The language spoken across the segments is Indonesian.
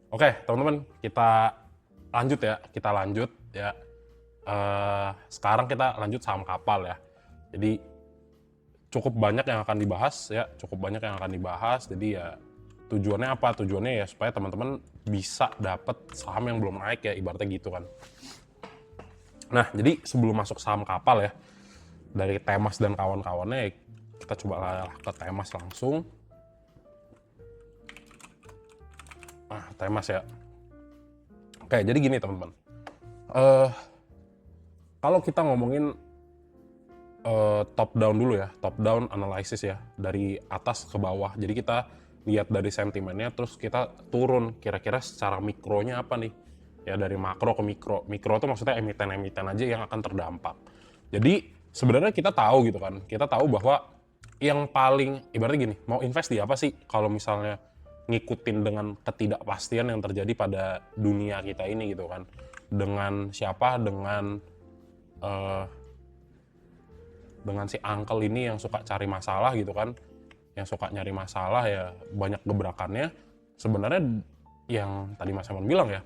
Oke, teman-teman, kita lanjut ya. Sekarang kita lanjut saham kapal ya. Jadi cukup banyak yang akan dibahas ya, Jadi ya tujuannya apa? Tujuannya ya supaya teman-teman bisa dapat saham yang belum naik ya, ibaratnya gitu kan. Nah, jadi sebelum masuk saham kapal ya, dari Temas dan kawan-kawannya, kita coba lah ke Temas langsung. Nah, Temas ya. Oke, jadi gini teman-teman. Kalau kita ngomongin top down dulu ya, top down analysis ya, dari atas ke bawah. Jadi kita lihat dari sentimennya, terus kita turun kira-kira secara mikronya apa nih, ya dari makro ke mikro. Mikro itu maksudnya emiten-emiten aja yang akan terdampak. Jadi sebenarnya kita tahu gitu kan, kita tahu bahwa yang paling ibaratnya gini, mau invest di apa sih kalau misalnya ngikutin dengan ketidakpastian yang terjadi pada dunia kita ini gitu kan, dengan siapa, dengan si uncle ini yang suka cari masalah gitu kan, yang suka nyari masalah ya, banyak gebrakannya. Sebenarnya yang tadi Mas Emon bilang ya,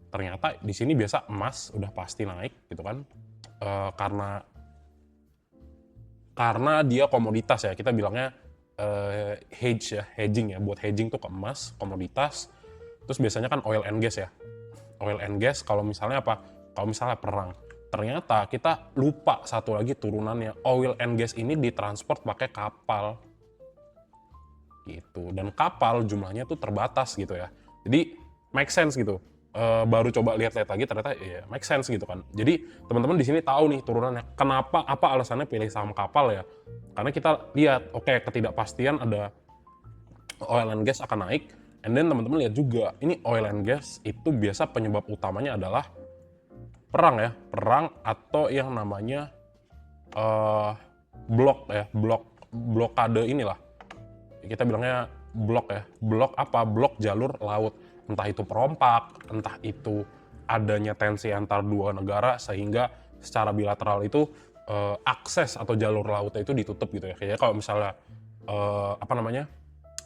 ternyata di sini biasa emas udah pasti naik gitu kan. Karena dia komoditas ya, kita bilangnya hedging ya, buat hedging tuh ke emas, komoditas. Terus biasanya kan oil and gas ya, oil and gas kalau misalnya apa, kalau misalnya perang. Ternyata kita lupa satu lagi turunannya, oil and gas ini ditransport pakai kapal gitu, dan kapal jumlahnya tuh terbatas gitu ya. Jadi make sense gitu. Baru coba lihat-lihat lagi ternyata ya make sense gitu kan. Jadi teman-teman di sini tahu nih turunannya. Kenapa, apa alasannya pilih saham kapal ya? Karena kita lihat, oke, ketidakpastian ada oil and gas akan naik, and then teman-teman lihat juga ini oil and gas itu biasa penyebab utamanya adalah perang ya, perang atau yang namanya blokade inilah. Kita bilangnya blok ya. Blok apa? Blok jalur laut. Entah itu perompak, entah itu adanya tensi antar dua negara sehingga secara bilateral itu akses atau jalur lautnya itu ditutup gitu ya. Kayak kalau misalnya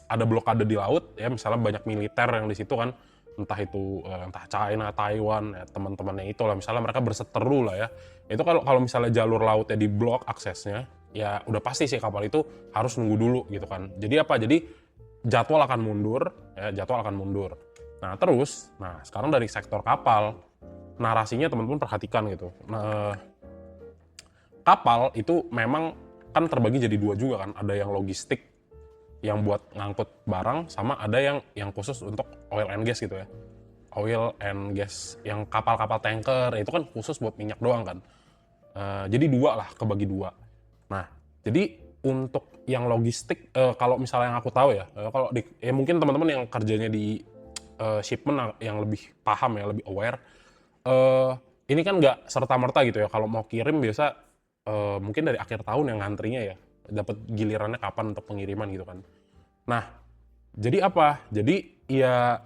ada blokade di laut ya, misalnya banyak militer yang di situ kan, entah itu entah China, Taiwan, ya, teman-temannya itu lah, misalnya mereka berseteru lah ya. Itu kalau misalnya jalur lautnya diblok aksesnya, ya udah pasti sih kapal itu harus nunggu dulu gitu kan. Jadi apa? Jadi jadwal akan mundur, ya, jadwal akan mundur. Nah terus, sekarang dari sektor kapal, narasinya teman-teman perhatikan gitu. Nah, kapal itu memang kan terbagi jadi dua juga kan, ada yang logistik yang buat ngangkut barang, sama ada yang khusus untuk oil and gas gitu ya. Oil and gas yang kapal-kapal tanker itu kan khusus buat minyak doang kan. Jadi dua lah, kebagi dua. Nah, jadi untuk yang logistik, kalau misalnya yang aku tahu ya, kalau mungkin teman-teman yang kerjanya di shipment yang lebih paham ya, lebih aware. Ini kan nggak serta-merta gitu ya, kalau mau kirim biasa mungkin dari akhir tahun yang ngantrinya ya, dapat gilirannya kapan untuk pengiriman gitu kan. Nah, jadi apa? Jadi ya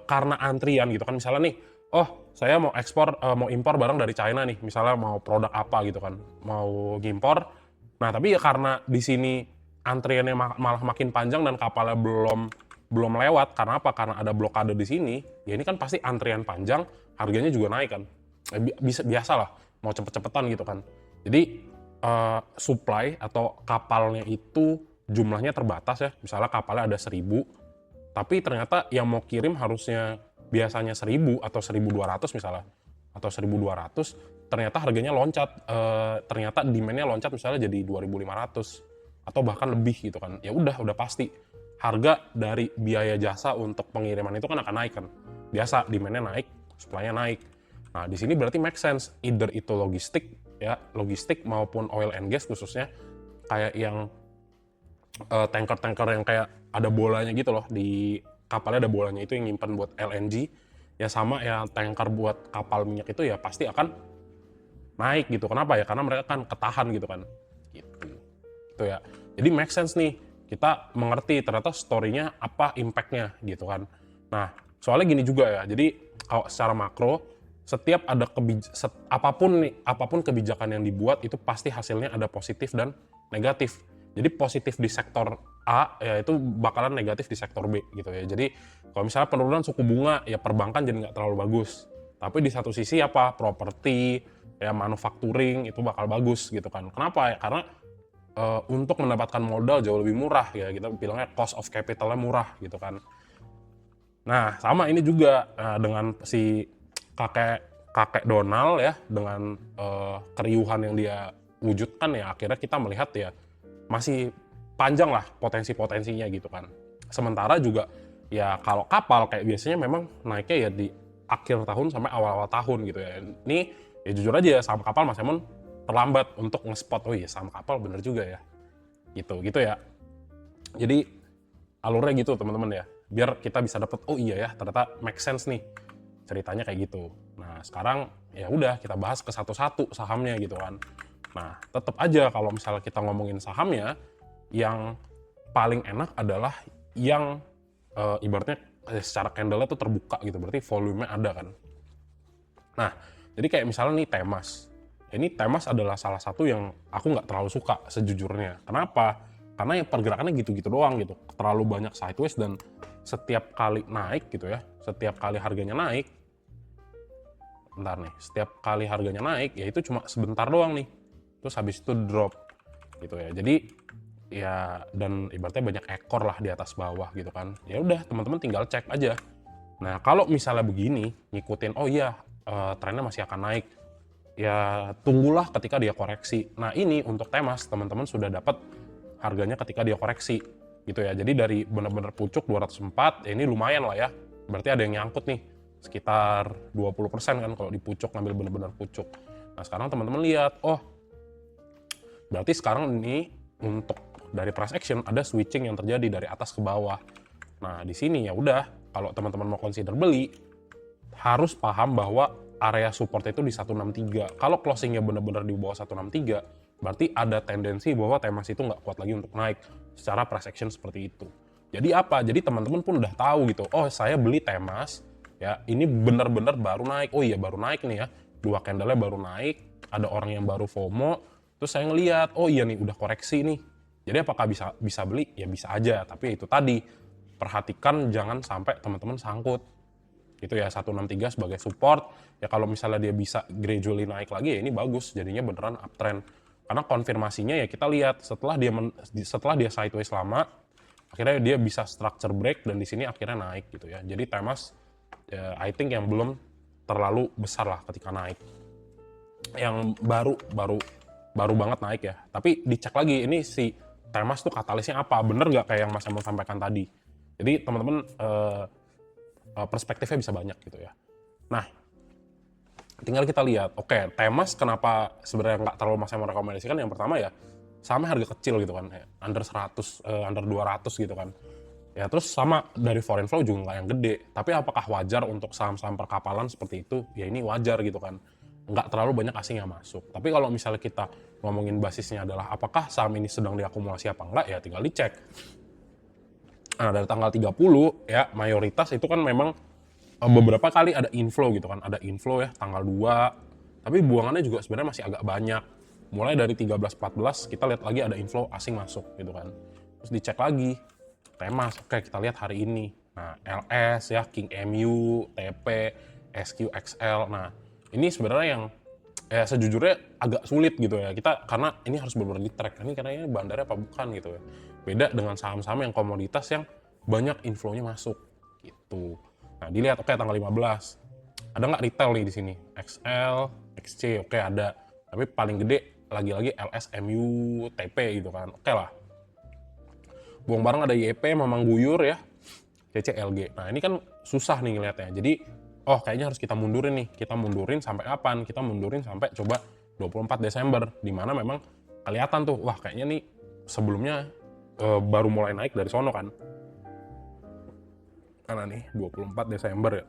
karena antrian gitu kan, misalnya nih, oh saya mau ekspor, mau impor barang dari China nih, misalnya mau produk apa gitu kan, mau ngimpor. Nah tapi ya karena di sini antriannya malah makin panjang dan kapalnya belum lewat, karena apa? Karena ada blokade di sini, ya ini kan pasti antrian panjang, harganya juga naik kan. Biasa lah, mau cepet-cepetan gitu kan. Jadi supply atau kapalnya itu jumlahnya terbatas ya, misalnya kapalnya ada 1000, tapi ternyata yang mau kirim harusnya biasanya 1000 atau 1200 misalnya, atau 1200, ternyata harganya loncat, ternyata demand-nya loncat misalnya jadi 2500 atau bahkan lebih gitu kan. Ya udah pasti harga dari biaya jasa untuk pengiriman itu kan akan naik kan. Biasa demand-nya naik, supply-nya naik. Nah, di sini berarti make sense, either itu logistik ya, logistik maupun oil and gas khususnya, kayak yang tanker-tanker yang kayak ada bolanya gitu loh, di kapalnya ada bolanya itu yang nyimpan buat LNG, ya sama ya tanker buat kapal minyak itu ya pasti akan naik gitu. Kenapa ya? Karena mereka kan ketahan gitu kan. Gitu ya. Jadi make sense nih, kita mengerti ternyata story-nya apa, impact-nya gitu kan. Nah, soalnya gini juga ya, jadi kalau secara makro, setiap ada apapun kebijakan yang dibuat itu pasti hasilnya ada positif dan negatif. Jadi positif di sektor A, ya itu bakalan negatif di sektor B gitu ya. Jadi kalau misalnya penurunan suku bunga, ya perbankan jadi nggak terlalu bagus. Tapi di satu sisi apa, properti, ya manufacturing itu bakal bagus gitu kan. Kenapa ya? Karena untuk mendapatkan modal jauh lebih murah ya, kita bilangnya cost of capital-nya murah gitu kan. Nah, sama ini juga dengan si kakek Donald ya, dengan keriuhan yang dia wujudkan ya, akhirnya kita melihat ya masih panjang lah potensi-potensinya gitu kan. Sementara juga ya kalau kapal kayak biasanya memang naiknya ya di akhir tahun sampai awal-awal tahun gitu ya. Ini ya jujur aja saham kapal Mas Emon terlambat untuk nge-spot, oh iya saham kapal bener juga ya. Gitu ya. Jadi alurnya gitu teman-teman ya. Biar kita bisa dapet, oh iya ya ternyata make sense nih ceritanya kayak gitu. Nah sekarang ya udah kita bahas ke satu-satu sahamnya gitu kan. Nah tetap aja kalau misalnya kita ngomongin sahamnya, yang paling enak adalah yang ibaratnya secara candle-nya tuh terbuka gitu, berarti volume-nya ada kan. Nah jadi kayak misalnya nih Temas. Ini Temas adalah salah satu yang aku nggak terlalu suka sejujurnya. Kenapa? Karena yang pergerakannya gitu-gitu doang gitu. Terlalu banyak sideways dan setiap kali naik gitu ya, setiap kali harganya naik, bentar nih, setiap kali harganya naik ya itu cuma sebentar doang nih. Terus habis itu drop gitu ya. Jadi ya dan ibaratnya banyak ekor lah di atas bawah gitu kan. Ya udah teman-teman tinggal cek aja. Nah, kalau misalnya begini ngikutin oh iya trennya masih akan naik. Ya tunggulah ketika dia koreksi. Nah ini untuk Temas teman-teman sudah dapat harganya ketika dia koreksi gitu ya. Jadi dari benar-benar pucuk 204 ya ini lumayan lah ya. Berarti ada yang nyangkut nih sekitar 20% kan kalau di pucuk ngambil benar-benar pucuk. Nah sekarang teman-teman lihat, oh berarti sekarang ini untuk dari price action ada switching yang terjadi dari atas ke bawah. Nah di sini ya udah kalau teman-teman mau consider beli harus paham bahwa area support itu di 163. Kalau closingnya benar-benar di bawah 163, berarti ada tendensi bahwa Temas itu nggak kuat lagi untuk naik secara price action seperti itu. Jadi apa? Jadi teman-teman pun udah tahu gitu. Oh saya beli Temas, ya ini benar-benar baru naik. Oh iya baru naik nih ya. Dua candle-nya baru naik. Ada orang yang baru FOMO. Terus saya ngeliat, oh iya nih udah koreksi nih. Jadi apakah bisa beli? Ya bisa aja. Tapi itu tadi perhatikan jangan sampai teman-teman sangkut gitu ya. 163 sebagai support ya, kalau misalnya dia bisa gradually naik lagi ya ini bagus, jadinya beneran uptrend karena konfirmasinya ya kita lihat setelah dia sideways lama akhirnya dia bisa structure break dan di sini akhirnya naik gitu ya. Jadi Temas ya, I think yang belum terlalu besar lah ketika naik, yang baru banget naik ya. Tapi dicek lagi ini si Temas tuh katalisnya apa, bener nggak kayak yang Mas Emil sampaikan tadi. Jadi teman-teman perspektifnya bisa banyak gitu ya. Nah, tinggal kita lihat, oke, Temas kenapa sebenarnya nggak terlalu Mas Emil rekomendasikan? Yang pertama ya, sahamnya harga kecil gitu kan, under 100, under 200 gitu kan. Ya terus sama dari foreign flow juga nggak yang gede. Tapi apakah wajar untuk saham-saham perkapalan seperti itu? Ya ini wajar gitu kan. Nggak terlalu banyak asing yang masuk. Tapi kalau misalnya kita ngomongin basisnya adalah apakah saham ini sedang diakumulasi apa enggak, ya tinggal dicek. Nah dari tanggal 30 ya mayoritas itu kan memang beberapa kali ada inflow gitu kan. Ada inflow ya tanggal 2. Tapi buangannya juga sebenarnya masih agak banyak. Mulai dari 13-14 kita lihat lagi ada inflow asing masuk gitu kan. Terus dicek lagi. Temas, oke kita lihat hari ini. Nah, LS ya, King MU, TP, SQXL. Nah, ini sebenarnya yang ya sejujurnya agak sulit gitu ya. Kita karena ini harus benar-benar di track. Ini karena ini bandarnya apa bukan gitu ya. Beda dengan saham-saham yang komoditas yang banyak inflow-nya masuk gitu. Nah, dilihat oke tanggal 15. Ada nggak retail nih di sini? XL, XC, oke ada. Tapi paling gede lagi-lagi LS, MU, TP gitu kan. Oke lah. Buang bareng ada YP, Mamang Guyur ya, CCLG. Nah ini kan susah nih ngeliatnya. Jadi, oh kayaknya harus kita mundurin nih. Kita mundurin sampai kapan? Kita mundurin sampai coba 24 Desember. Dimana memang kelihatan tuh, wah kayaknya nih sebelumnya baru mulai naik dari sono kan. Karena nih 24 Desember ya.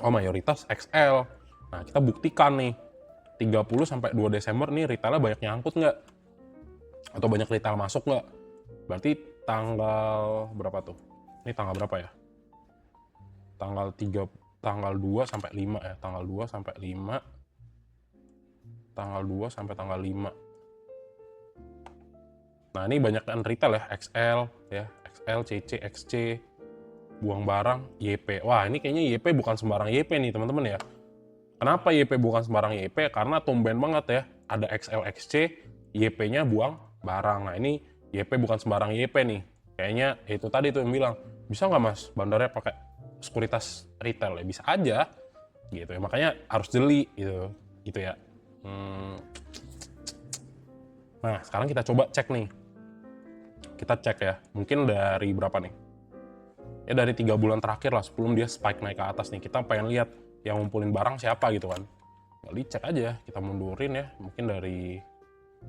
Oh mayoritas XL. Nah kita buktikan nih, 30 sampai 2 Desember nih retailnya banyak nyangkut nggak? Atau banyak retail masuk nggak? Berarti tanggal berapa tuh? Ini tanggal berapa ya? Tanggal 2 sampai 5 ya. Tanggal 2 sampai 5. Tanggal 2 sampai tanggal 5. Nah ini banyak kan retail ya, XL, ya, XL, CC, XC, buang barang, YP. Wah ini kayaknya YP bukan sembarang YP nih teman-teman ya. Kenapa YP bukan sembarang YP? Karena tumben banget ya, ada XL, XC, YP-nya buang barang. Nah ini YP bukan sembarang YP nih. Kayaknya itu tadi tuh yang bilang, bisa nggak mas bandarnya pakai sekuritas retail? Ya bisa aja, gitu ya. Makanya harus jeli gitu ya. Nah sekarang kita coba cek nih. Kita cek ya, mungkin dari berapa nih? Ya dari 3 bulan terakhir lah sebelum dia spike naik ke atas nih. Kita pengen lihat yang ngumpulin barang siapa gitu kan. Nggak dicek aja, kita mundurin ya. Mungkin dari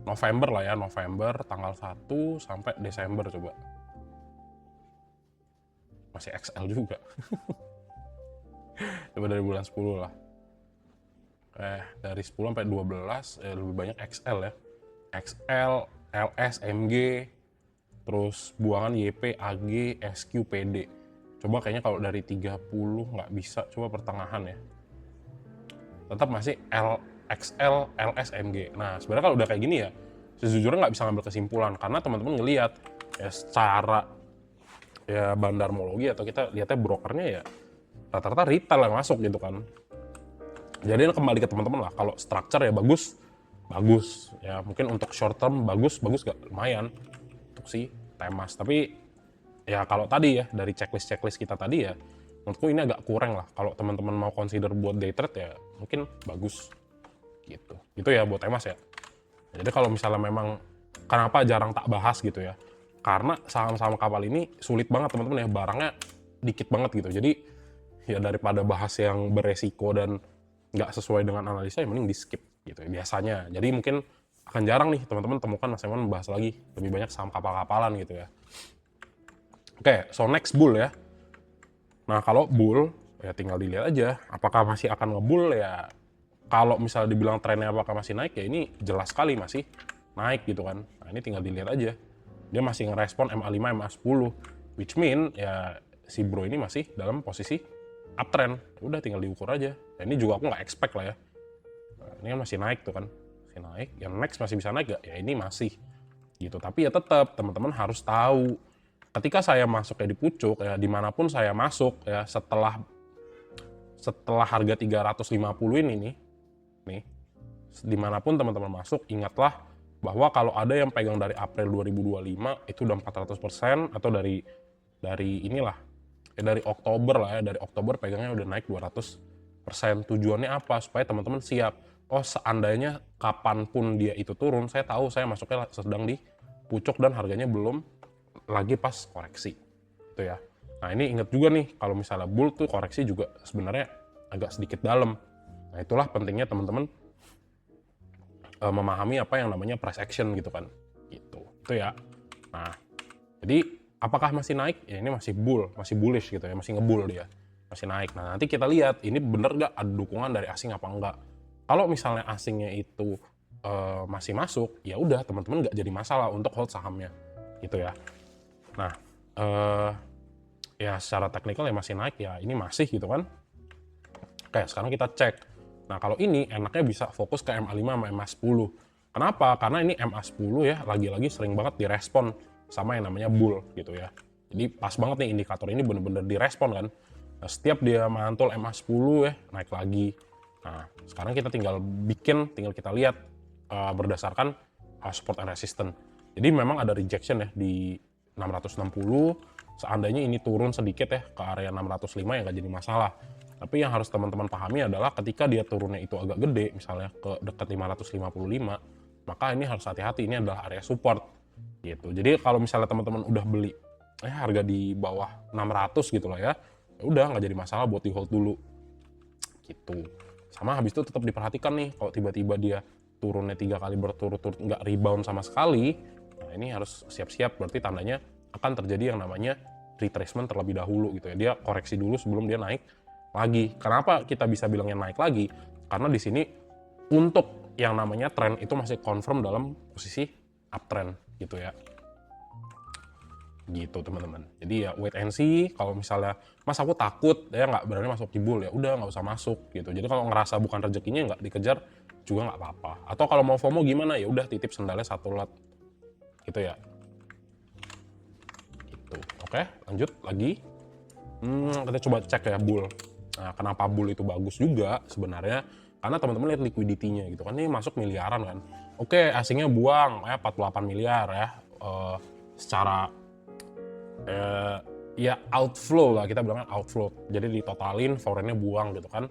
November lah ya, November tanggal 1 sampai Desember coba. Masih XL juga. Coba dari bulan 10 lah. Dari 10 sampai 12 lebih banyak XL ya. XL, LS, MG, terus buangan YP, AG, SQ, PD. Coba kayaknya kalau dari 30 nggak bisa, coba pertengahan ya. Tetap masih XL, LS, MG. Nah sebenarnya kalau udah kayak gini ya, sejujurnya nggak bisa ngambil kesimpulan karena teman-teman ngelihat ya secara ya bandarmologi atau kita lihatnya brokernya ya rata-rata retail yang masuk gitu kan. Jadi kembali ke teman-teman lah, kalau structure ya bagus ya, mungkin untuk short term bagus gak lumayan untuk si Temas. Tapi ya kalau tadi ya dari checklist kita tadi ya, menurutku ini agak kurang lah. Kalau teman-teman mau consider buat day trade ya mungkin bagus gitu ya buat Temas ya. Jadi kalau misalnya memang kenapa jarang tak bahas gitu ya, karena saham-saham kapal ini sulit banget teman-teman ya, barangnya dikit banget gitu. Jadi ya daripada bahas yang beresiko dan nggak sesuai dengan analisa, yang mending di skip gitu ya biasanya. Jadi mungkin akan jarang nih teman-teman temukan Mas Emon bahas lagi lebih banyak saham kapal-kapalan gitu ya. Oke, so next bull ya. Nah kalau bull ya tinggal dilihat aja apakah masih akan ngebull ya. Kalau misalnya dibilang trennya apakah masih naik ya ini jelas sekali masih naik gitu kan. Nah ini tinggal dilihat aja. Dia masih ngerespon MA5, MA10, which mean ya si bro ini masih dalam posisi uptrend. Udah tinggal diukur aja. Ya, ini juga aku nggak expect lah ya. Nah, ini kan masih naik tuh kan, masih naik. Yang next masih bisa naik gak? Ya ini masih gitu. Tapi ya tetap teman-teman harus tahu. Ketika saya masuk ya di pucuk ya, dimanapun saya masuk ya setelah harga 350 ini nih, dimanapun teman-teman masuk, ingatlah bahwa kalau ada yang pegang dari April 2025 itu udah 400%, atau dari inilah ya dari Oktober lah ya, dari Oktober pegangnya udah naik 200%. Tujuannya apa? Supaya teman-teman siap. Oh seandainya kapanpun dia itu turun, saya tahu saya masuknya sedang di pucuk dan harganya belum lagi pas koreksi itu ya. Nah ini ingat juga nih kalau misalnya bull tuh koreksi juga sebenarnya agak sedikit dalam. Nah itulah pentingnya teman-teman memahami apa yang namanya price action gitu kan, gitu itu ya. Nah jadi apakah masih naik? Ya ini masih bullish gitu ya, masih ngebull dia, masih naik. Nah nanti kita lihat ini bener gak ada dukungan dari asing apa enggak. Kalau misalnya asingnya itu masih masuk, ya udah teman-teman nggak jadi masalah untuk hold sahamnya gitu ya. Nah ya secara teknikal ya masih naik ya, ini masih gitu kan. Oke sekarang kita cek. Nah kalau ini enaknya bisa fokus ke MA5 sama MA10. Kenapa? Karena ini MA10 ya lagi-lagi sering banget direspon sama yang namanya bull gitu ya. Jadi pas banget nih indikator ini bener-bener direspon kan. Nah, setiap dia mantul MA10 ya naik lagi. Nah sekarang kita tinggal kita lihat berdasarkan support and resistance. Jadi memang ada rejection ya di 660. Seandainya ini turun sedikit ya ke area 605 ya nggak jadi masalah. Tapi yang harus teman-teman pahami adalah ketika dia turunnya itu agak gede, misalnya ke dekat 555, maka ini harus hati-hati, ini adalah area support gitu. Jadi kalau misalnya teman-teman udah beli harga di bawah 600 gitu lah ya, udah nggak jadi masalah buat di hold dulu gitu. Sama habis itu tetap diperhatikan nih, kalau tiba-tiba dia turunnya 3 kali berturut-turut nggak rebound sama sekali, nah ini harus siap-siap, berarti tandanya akan terjadi yang namanya retracement terlebih dahulu gitu ya. Dia koreksi dulu sebelum dia naik lagi. Kenapa kita bisa bilangnya naik lagi? Karena di sini untuk yang namanya tren itu masih confirm dalam posisi uptrend gitu ya. Gitu teman-teman. Jadi ya wait and see. Kalau misalnya mas aku takut ya nggak berani masuk di bull, ya udah nggak usah masuk gitu. Jadi kalau ngerasa bukan rezekinya nggak dikejar juga nggak apa-apa. Atau kalau mau FOMO gimana, ya udah titip sendalnya 1 lot gitu ya. Oke, lanjut lagi. Kita coba cek ya bull. Nah, kenapa bull itu bagus juga sebenarnya? Karena teman-teman lihat liquidity-nya gitu kan, ini masuk miliaran kan. Oke, asingnya buang ya 48 miliar ya. Secara ya outflow lah, kita bilangnya outflow. Jadi ditotalin foreign-nya buang gitu kan.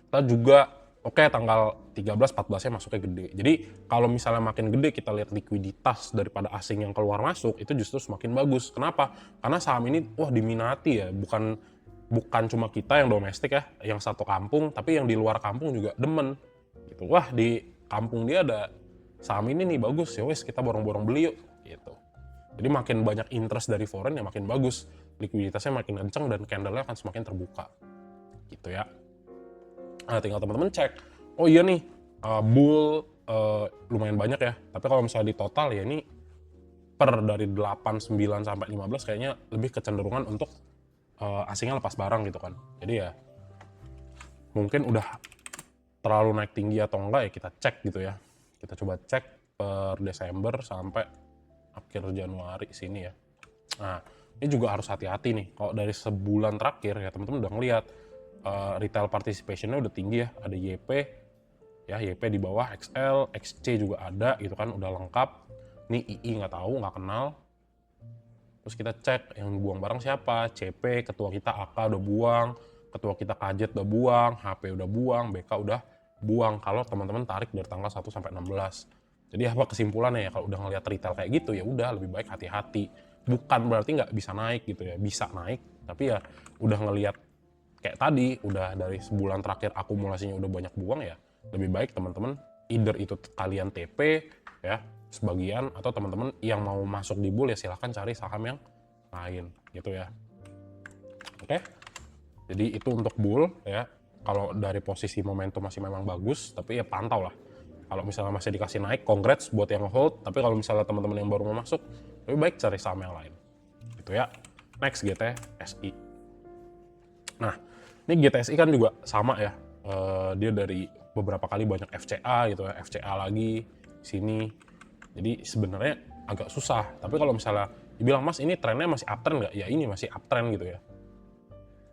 Kita juga tanggal 13-14-nya masuknya gede. Jadi kalau misalnya makin gede kita lihat likuiditas daripada asing yang keluar masuk, itu justru semakin bagus. Kenapa? Karena saham ini diminati ya, bukan cuma kita yang domestik ya, yang satu kampung, tapi yang di luar kampung juga demen. Gitu. Wah, di kampung dia ada saham ini nih bagus, ya wes kita borong-borong beli yuk gitu. Jadi makin banyak interest dari foreign ya makin bagus, likuiditasnya makin kenceng dan candle-nya akan semakin terbuka. Gitu ya. Nah, tinggal teman-teman cek. Oh iya nih, bull lumayan banyak ya. Tapi kalau misalnya di total ya ini dari 8, 9 sampai 15 kayaknya lebih kecenderungan untuk asingnya lepas barang gitu kan. Jadi ya mungkin udah terlalu naik tinggi atau enggak ya kita cek gitu ya. Kita coba cek per Desember sampai akhir Januari sini ya. Nah, ini juga harus hati-hati nih. Kalau dari sebulan terakhir ya teman-teman udah ngeliat retail participation-nya udah tinggi ya, ada YP, ya YP di bawah, XL, XC juga ada gitu kan, udah lengkap. Ini II nggak tahu, nggak kenal. Terus kita cek yang buang barang siapa, CP, ketua kita AK udah buang, ketua kita Kajet udah buang, HP udah buang, BK udah buang. Kalau teman-teman tarik dari tanggal 1 sampai 16. Jadi apa kesimpulannya ya, kalau udah ngeliat retail kayak gitu ya udah lebih baik hati-hati. Bukan berarti nggak bisa naik gitu ya, bisa naik, tapi ya udah ngeliat kayak tadi, udah dari sebulan terakhir akumulasinya udah banyak buang ya, lebih baik teman-teman either itu kalian TP ya sebagian, atau teman-teman yang mau masuk di bull ya silahkan cari saham yang lain gitu ya. Oke, jadi itu untuk bull ya. Kalau dari posisi momentum masih memang bagus, tapi ya pantau lah. Kalau misalnya masih dikasih naik, congrats buat yang hold. Tapi kalau misalnya teman-teman yang baru mau masuk, lebih baik cari saham yang lain gitu ya. Next, GTSI. Nah, ini GTSI kan juga sama ya, dia dari beberapa kali banyak FCA gitu ya, FCA lagi sini. Jadi sebenarnya agak susah. Tapi kalau misalnya dibilang mas ini trennya masih uptrend nggak? Ya ini masih uptrend gitu ya.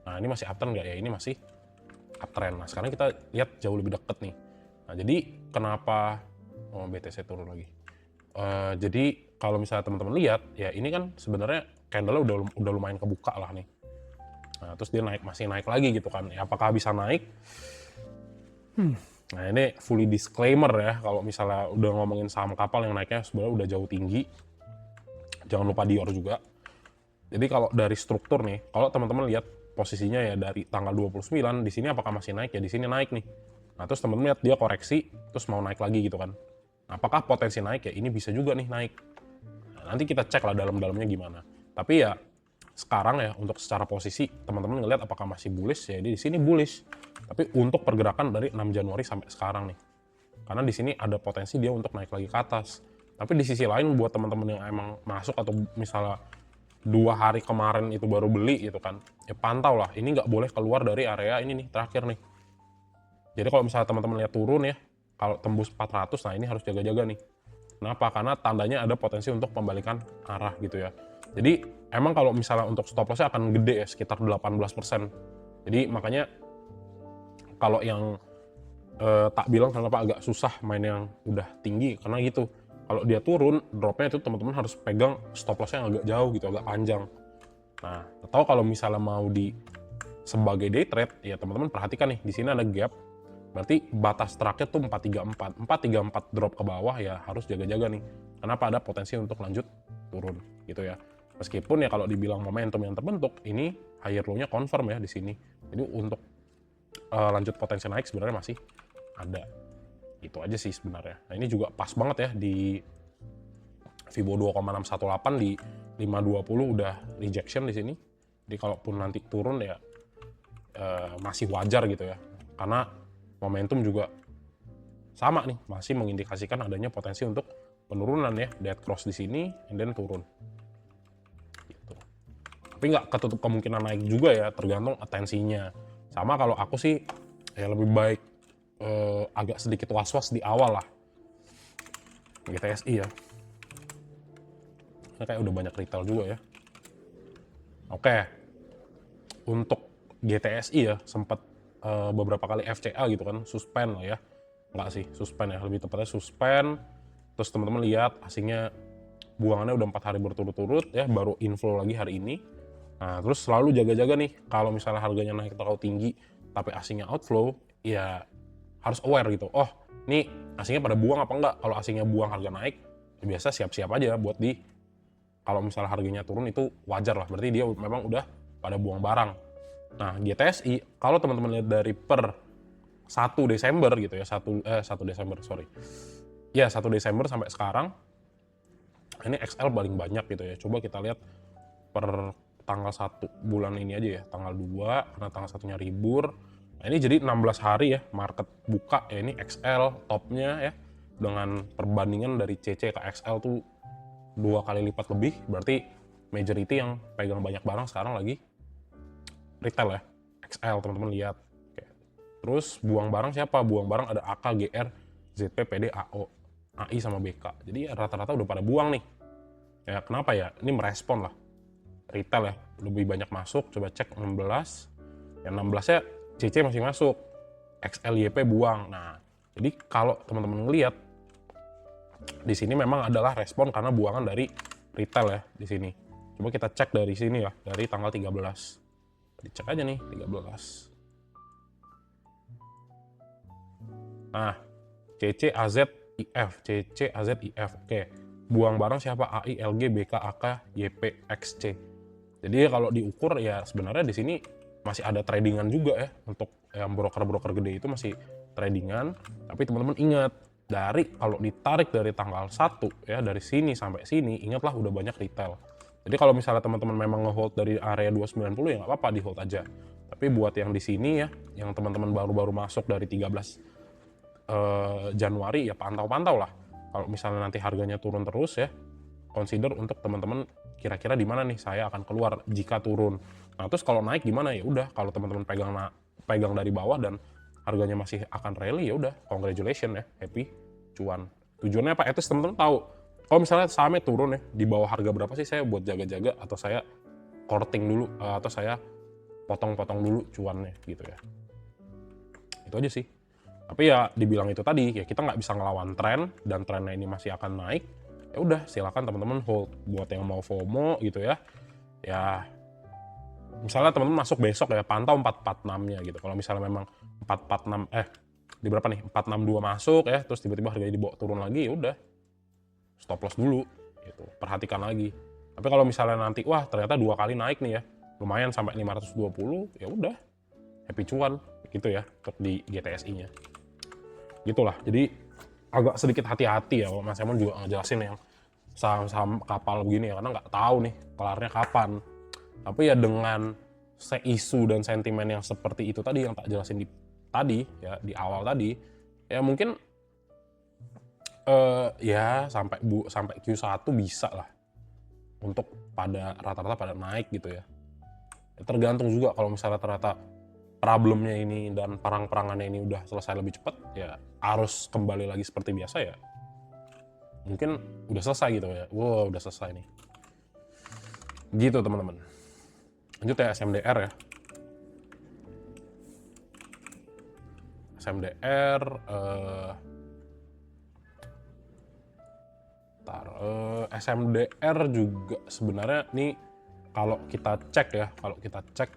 Nah ini masih uptrend nggak? Ya ini masih uptrend. Nah sekarang kita lihat jauh lebih deket nih. Nah jadi kenapa BTC turun lagi? Jadi kalau misalnya teman-teman lihat ya ini kan sebenarnya candle-nya udah lumayan kebuka lah nih. Nah, terus dia masih naik lagi gitu kan. Ya, apakah bisa naik? Nah, ini fully disclaimer ya. Kalau misalnya udah ngomongin saham kapal yang naiknya sebenarnya udah jauh tinggi. Jangan lupa Dior juga. Jadi kalau dari struktur nih, kalau teman-teman lihat posisinya ya dari tanggal 29, di sini apakah masih naik? Ya di sini naik nih. Nah, terus teman-teman lihat dia koreksi, terus mau naik lagi gitu kan. Nah, apakah potensi naik? Ya ini bisa juga nih naik. Nah, nanti kita cek lah dalam-dalamnya gimana. Tapi ya sekarang ya untuk secara posisi teman-teman ngelihat apakah masih bullish ya di sini bullish, tapi untuk pergerakan dari 6 Januari sampai sekarang nih, karena di sini ada potensi dia untuk naik lagi ke atas. Tapi di sisi lain buat teman-teman yang emang masuk atau misalnya 2 hari kemarin itu baru beli gitu kan, ya pantau lah, ini nggak boleh keluar dari area ini nih terakhir nih. Jadi kalau misalnya teman-teman lihat turun ya, kalau tembus 400, nah ini harus jaga-jaga nih. Kenapa? Karena tandanya ada potensi untuk pembalikan arah gitu ya. Jadi emang kalau misalnya untuk stop loss-nya akan gede ya, sekitar 18%. Jadi makanya kalau yang tak bilang kenapa agak susah main yang udah tinggi, karena gitu. Kalau dia turun, dropnya itu teman-teman harus pegang stop loss-nya agak jauh gitu, agak panjang. Nah, atau kalau misalnya mau sebagai day trade, ya teman-teman perhatikan nih, di sini ada gap. Berarti batas terakhir tuh 434. 434 drop ke bawah ya harus jaga-jaga nih. Kenapa ada potensi untuk lanjut turun gitu ya. Meskipun ya kalau dibilang momentum yang terbentuk, ini higher low-nya confirm ya di sini. Jadi untuk lanjut potensi naik sebenarnya masih ada. Itu aja sih sebenarnya. Nah ini juga pas banget ya di Fibo 2,618 di 520 udah rejection di sini. Jadi kalaupun nanti turun ya masih wajar gitu ya. Karena momentum juga sama nih, masih mengindikasikan adanya potensi untuk penurunan ya, dead cross di sini, and then turun. Gitu. Tapi nggak ketutup kemungkinan naik juga ya, tergantung atensinya. Sama kalau aku sih, ya lebih baik agak sedikit was-was di awal lah. GTSI ya. Ini kayak udah banyak retail juga ya. Oke, untuk GTSI ya sempat beberapa kali FCA gitu kan, suspend lah ya. Enggak sih, suspend ya, lebih tepatnya suspend. Terus teman-teman lihat asingnya buangannya udah 4 hari berturut-turut ya, baru inflow lagi hari ini. Nah, terus selalu jaga-jaga nih, kalau misalnya harganya naik terlalu tinggi, tapi asingnya outflow, ya harus aware gitu. Oh, ini asingnya pada buang apa enggak? Kalau asingnya buang harga naik, ya biasa siap-siap aja buat kalau misalnya harganya turun itu wajar lah, berarti dia memang udah pada buang barang. Nah, GTSI, kalau teman-teman lihat dari per 1 Desember gitu ya, 1 Desember, sorry. Ya, 1 Desember sampai sekarang, ini XL paling banyak gitu ya. Coba kita lihat per tanggal 1 bulan ini aja ya, tanggal 2, karena tanggal 1-nya libur. Nah, ini jadi 16 hari ya, market buka ya, ini XL topnya ya, dengan perbandingan dari CC ke XL tuh 2 kali lipat lebih, berarti majority yang pegang banyak barang sekarang lagi retail ya, XL teman-teman lihat. Oke. Terus buang barang siapa? Buang barang ada AK, GR, ZP, PD, AO, AI sama BK. Jadi rata-rata udah pada buang nih. Ya kenapa ya? Ini merespon lah. Retail ya, lebih banyak masuk. Coba cek 16. Yang 16-nya CC masih masuk. XLYP buang. Nah, jadi kalau teman-teman ngelihat di sini memang adalah respon karena buangan dari retail ya di sini. Coba kita cek dari sini ya, dari tanggal 13. Dicek aja nih 13. Nah, CC AZ IF, CC AZ IF. Oke. Buang barang siapa? AI, LG, BK, AK, YP, XC. Jadi kalau diukur ya sebenarnya di sini masih ada tradingan juga ya, untuk yang broker-broker gede itu masih tradingan. Tapi teman-teman ingat, kalau ditarik dari tanggal 1 ya, dari sini sampai sini, ingatlah udah banyak retail. Jadi kalau misalnya teman-teman memang nge-hold dari area 290 ya nggak apa-apa, di hold aja. Tapi buat yang di sini ya, yang teman-teman baru-baru masuk dari 13 Januari ya pantau-pantau lah. Kalau misalnya nanti harganya turun terus ya, consider untuk teman-teman kira-kira di mana nih saya akan keluar jika turun. Nah, terus kalau naik gimana? Ya udah, kalau teman-teman pegang dari bawah dan harganya masih akan rally, ya udah, congratulations ya, happy, cuan. Tujuannya apa? Etis teman-teman tahu. Kalau misalnya sahamnya turun ya, di bawah harga berapa sih saya buat jaga-jaga, atau saya korting dulu, atau saya potong-potong dulu cuannya gitu ya. Itu aja sih. Tapi ya dibilang itu tadi, ya kita nggak bisa ngelawan tren, dan trennya ini masih akan naik, ya udah silakan teman-teman hold. Buat yang mau FOMO gitu ya, ya misalnya teman-teman masuk besok ya, pantau 446-nya gitu. Kalau misalnya memang 446 di berapa nih, 462 masuk ya, terus tiba-tiba harganya dibawa turun lagi, ya udah stop loss dulu gitu, perhatikan lagi. Tapi kalau misalnya nanti wah ternyata 2 kali naik nih ya, lumayan sampai 520, ya udah happy cuan gitu ya untuk di GTSI-nya. Gitulah. Jadi agak sedikit hati-hati ya kalau Mas Emon juga ngejelasin yang saham-saham kapal begini ya, karena nggak tahu nih kelarnya kapan. Tapi ya dengan isu dan sentimen yang seperti itu tadi yang tak jelasin tadi ya, di awal tadi, ya mungkin ya sampai Q1 bisa lah untuk rata-rata pada naik gitu ya. Ya tergantung juga kalau misalnya ternyata problemnya ini dan perang-perangannya ini udah selesai lebih cepat, ya arus kembali lagi seperti biasa ya, mungkin udah selesai gitu ya. Wow, udah selesai nih. Gitu teman-teman. Lanjut ya SMDR ya. SMDR SMDR juga sebenarnya nih kalau kita cek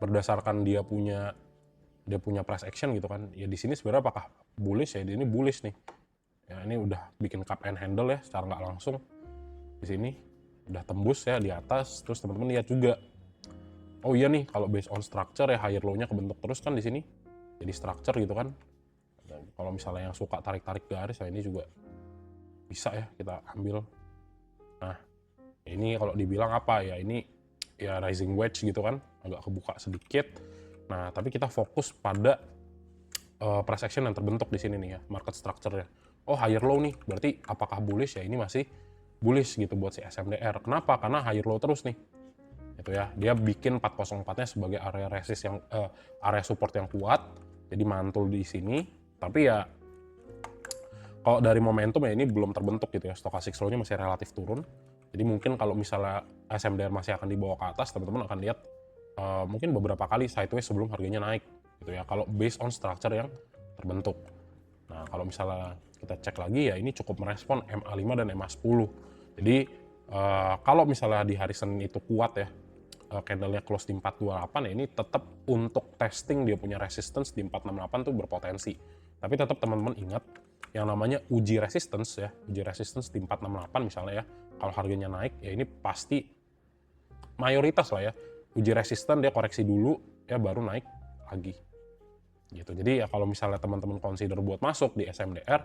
berdasarkan dia punya price action gitu kan, ya di sini sebenarnya apakah bullish ya? Ini bullish nih ya, ini udah bikin cup and handle ya secara nggak langsung. Di sini udah tembus ya di atas. Terus teman-teman lihat juga, oh iya nih, kalau based on structure ya higher low-nya kebentuk terus kan di sini jadi structure gitu kan. Dan kalau misalnya yang suka tarik-tarik garis, nah ini juga bisa ya kita ambil. Nah ini kalau dibilang apa ya, ini ya rising wedge gitu kan, agak kebuka sedikit. Nah tapi kita fokus pada price action yang terbentuk di sini nih ya, market structure-nya. Oh higher low nih, berarti apakah bullish ya? Ini masih bullish gitu buat si SMDR. Kenapa? Karena higher low terus nih. Itu ya, dia bikin 404-nya sebagai area resist yang area support yang kuat. Jadi mantul di sini. Tapi ya kalau dari momentum ya ini belum terbentuk gitu ya. Stochastic slow-nya masih relatif turun. Jadi mungkin kalau misalnya SMDR masih akan dibawa ke atas, teman-teman akan lihat mungkin beberapa kali sideways sebelum harganya naik gitu ya, kalau based on structure yang terbentuk. Nah, kalau misalnya kita cek lagi ya, ini cukup merespon MA5 dan MA10. Jadi kalau misalnya di hari Senin itu kuat ya, candle-nya close di 428 ya, ini tetap untuk testing dia punya resistance di 468 tuh berpotensi. Tapi tetap teman-teman ingat yang namanya uji resistance ya, uji resistance di 468 misalnya ya, kalau harganya naik ya ini pasti mayoritas lah ya, uji resisten dia koreksi dulu ya baru naik lagi gitu. Jadi ya kalau misalnya teman-teman consider buat masuk di SMDR,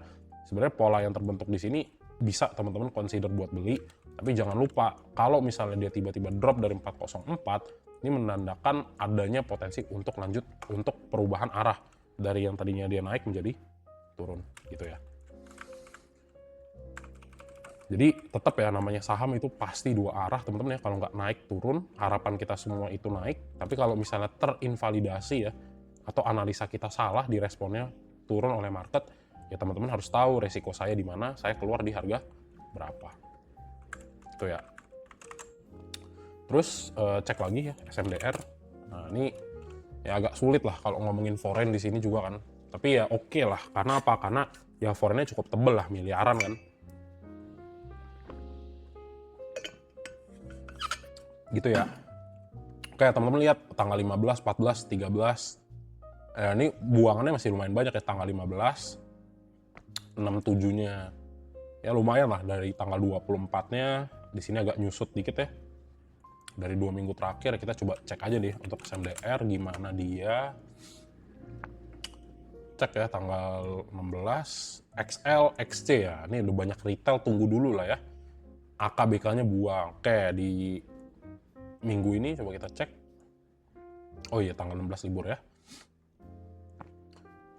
sebenarnya pola yang terbentuk di sini bisa teman-teman consider buat beli, tapi jangan lupa kalau misalnya dia tiba-tiba drop dari 404, ini menandakan adanya potensi untuk lanjut untuk perubahan arah dari yang tadinya dia naik menjadi turun gitu ya. Jadi tetap ya, namanya saham itu pasti dua arah teman-teman ya, kalau nggak naik turun, harapan kita semua itu naik, tapi kalau misalnya terinvalidasi ya, atau analisa kita salah di responnya turun oleh market, ya teman-teman harus tahu resiko saya di mana, saya keluar di harga berapa. Itu ya. Terus cek lagi ya SMDR. Nah ini ya agak sulit lah kalau ngomongin foreign di sini juga kan. Tapi ya oke lah, karena apa? Karena ya foreignnya cukup tebel lah, miliaran kan. Gitu ya. Oke, teman-teman lihat tanggal 15, 14, 13. Ini buangannya masih lumayan banyak ya, tanggal 15. 67-nya ya lumayan lah, dari tanggal 24-nya di sini agak nyusut dikit ya. Dari 2 minggu terakhir kita coba cek aja deh untuk SMDR gimana dia. Cek ya tanggal 16, XL, XC ya. Ini udah banyak retail, tunggu dulu lah ya. AKBK-nya buang. Oke, di minggu ini coba kita cek. Oh iya, tanggal 16 libur ya.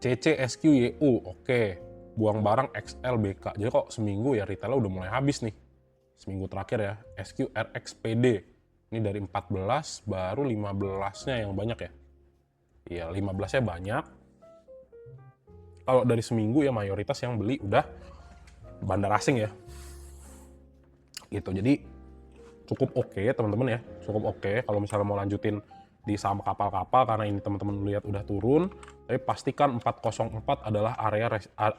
CCSQYU, oke. Buang barang XLBK. Jadi kok seminggu ya retailnya udah mulai habis nih. Seminggu terakhir ya. SQRXPD. Ini dari 14, baru 15-nya yang banyak ya. Iya, 15-nya banyak. Kalau dari seminggu ya mayoritas yang beli udah bandar asing ya. Gitu, jadi cukup oke teman-teman ya, cukup oke kalau misalnya mau lanjutin di saham kapal-kapal, karena ini teman-teman lihat udah turun, tapi pastikan 404 adalah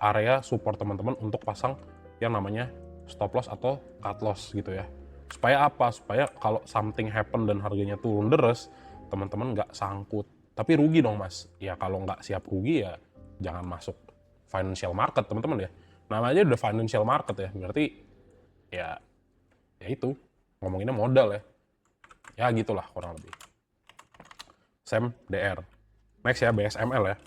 area support teman-teman untuk pasang yang namanya stop loss atau cut loss gitu ya. Supaya apa? Supaya kalau something happen dan harganya turun deres, teman-teman nggak sangkut. Tapi rugi dong mas. Ya kalau nggak siap rugi ya jangan masuk financial market teman-teman ya. Namanya udah financial market ya, berarti ya itu ngomonginnya modal ya. Ya gitulah kurang lebih. SMDR. Next ya BSML ya.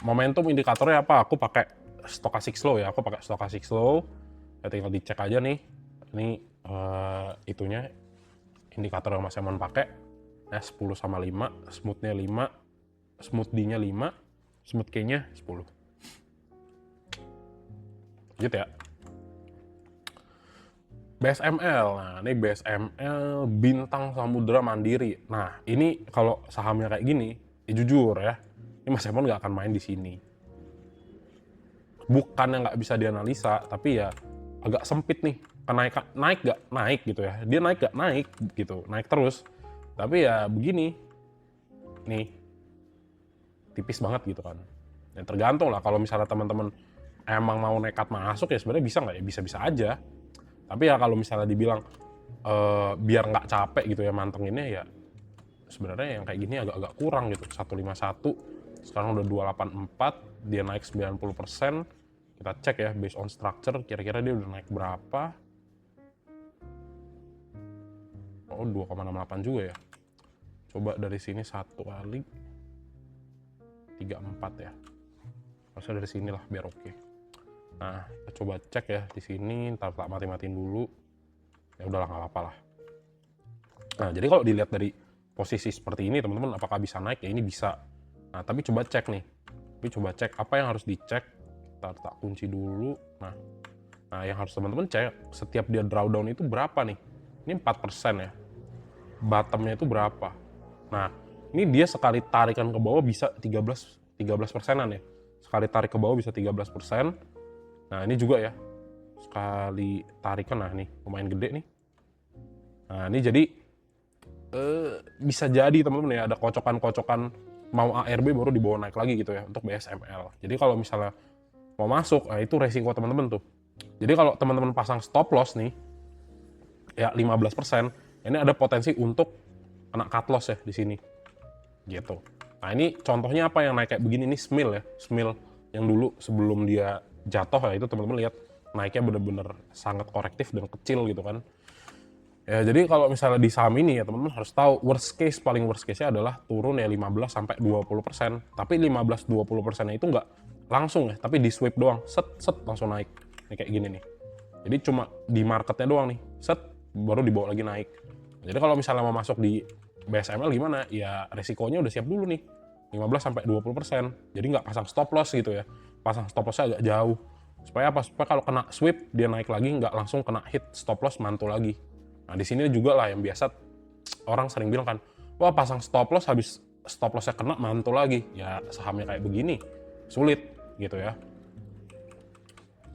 Momentum indikatornya apa? Aku pakai stochastic slow ya. Aku pakai stochastic slow. Ya tinggal dicek aja nih. Ini itunya indikator yang Mas Emon pakai. Ya 10 sama 5, smooth-nya 5, smooth D-nya 5, smooth K-nya 10. Gitu ya. BSML, nah ini BSML Bintang Samudra Mandiri. Nah ini kalau sahamnya kayak gini, ya jujur ya, ini Mas Emon nggak akan main di sini. Bukan yang nggak bisa dianalisa, tapi ya agak sempit nih. Naik nggak naik gitu ya, dia naik nggak naik gitu, naik terus. Tapi ya begini, nih tipis banget gitu kan. Ya tergantung lah, kalau misalnya teman-teman emang mau nekat masuk ya sebenarnya bisa nggak ya, bisa-bisa aja. Tapi ya kalau misalnya dibilang biar nggak capek gitu ya mantenginnya, ya sebenarnya yang kayak gini agak-agak kurang gitu. 151 sekarang udah 284, dia naik 90%. Kita cek ya based on structure kira-kira dia udah naik berapa. Oh 2,68 juga ya. Coba dari sini satu kali 34 ya. Harusnya dari sinilah biar oke. Nah, kita coba cek ya di sini, ntar tak mati-matiin dulu. Ya udahlah nggak apa-apa lah. Nah, jadi kalau dilihat dari posisi seperti ini, teman-teman, apakah bisa naik? Ya ini bisa. Nah, tapi coba cek nih. Tapi coba cek apa yang harus dicek. Kita tak kunci dulu. Nah, yang harus teman-teman cek setiap dia drawdown itu berapa nih? Ini 4% ya. Bottomnya itu berapa? Nah, ini dia sekali tarikan ke bawah bisa 13 persenan ya. Sekali tarik ke bawah bisa 13%. Nah ini juga ya, sekali tarikan, nah nih lumayan gede nih. Nah ini jadi bisa jadi teman-teman ya ada kocokan-kocokan mau ARB baru dibawa naik lagi gitu ya untuk BSML. Jadi kalau misalnya mau masuk, nah itu resiko teman-teman tuh. Jadi kalau teman-teman pasang stop loss nih, ya 15%, ini ada potensi untuk kena cut loss ya di sini. Gitu. Nah ini contohnya apa yang naik kayak begini, ini SMIL ya. SMIL yang dulu sebelum dia jatuh ya, itu teman-teman lihat naiknya bener-bener sangat korektif dan kecil gitu kan. Ya, jadi kalau misalnya di saham ini ya teman-teman harus tahu paling worst case-nya adalah turun ya 15-20%. Tapi 15-20% itu nggak langsung ya, tapi di sweep doang, set langsung naik. Ini kayak gini nih. Jadi cuma di marketnya doang nih, set baru dibawa lagi naik. Jadi kalau misalnya mau masuk di BSML gimana? Ya resikonya udah siap dulu nih, 15-20%. Jadi nggak pasang stop loss gitu ya. Pasang stop loss-nya agak jauh. Supaya apa? Supaya kalau kena sweep dia naik lagi nggak langsung kena hit stop loss mantul lagi. Nah di sini juga lah yang biasa orang sering bilang kan, wah pasang stop loss habis stop lossnya kena mantul lagi. Ya sahamnya kayak begini, sulit gitu ya.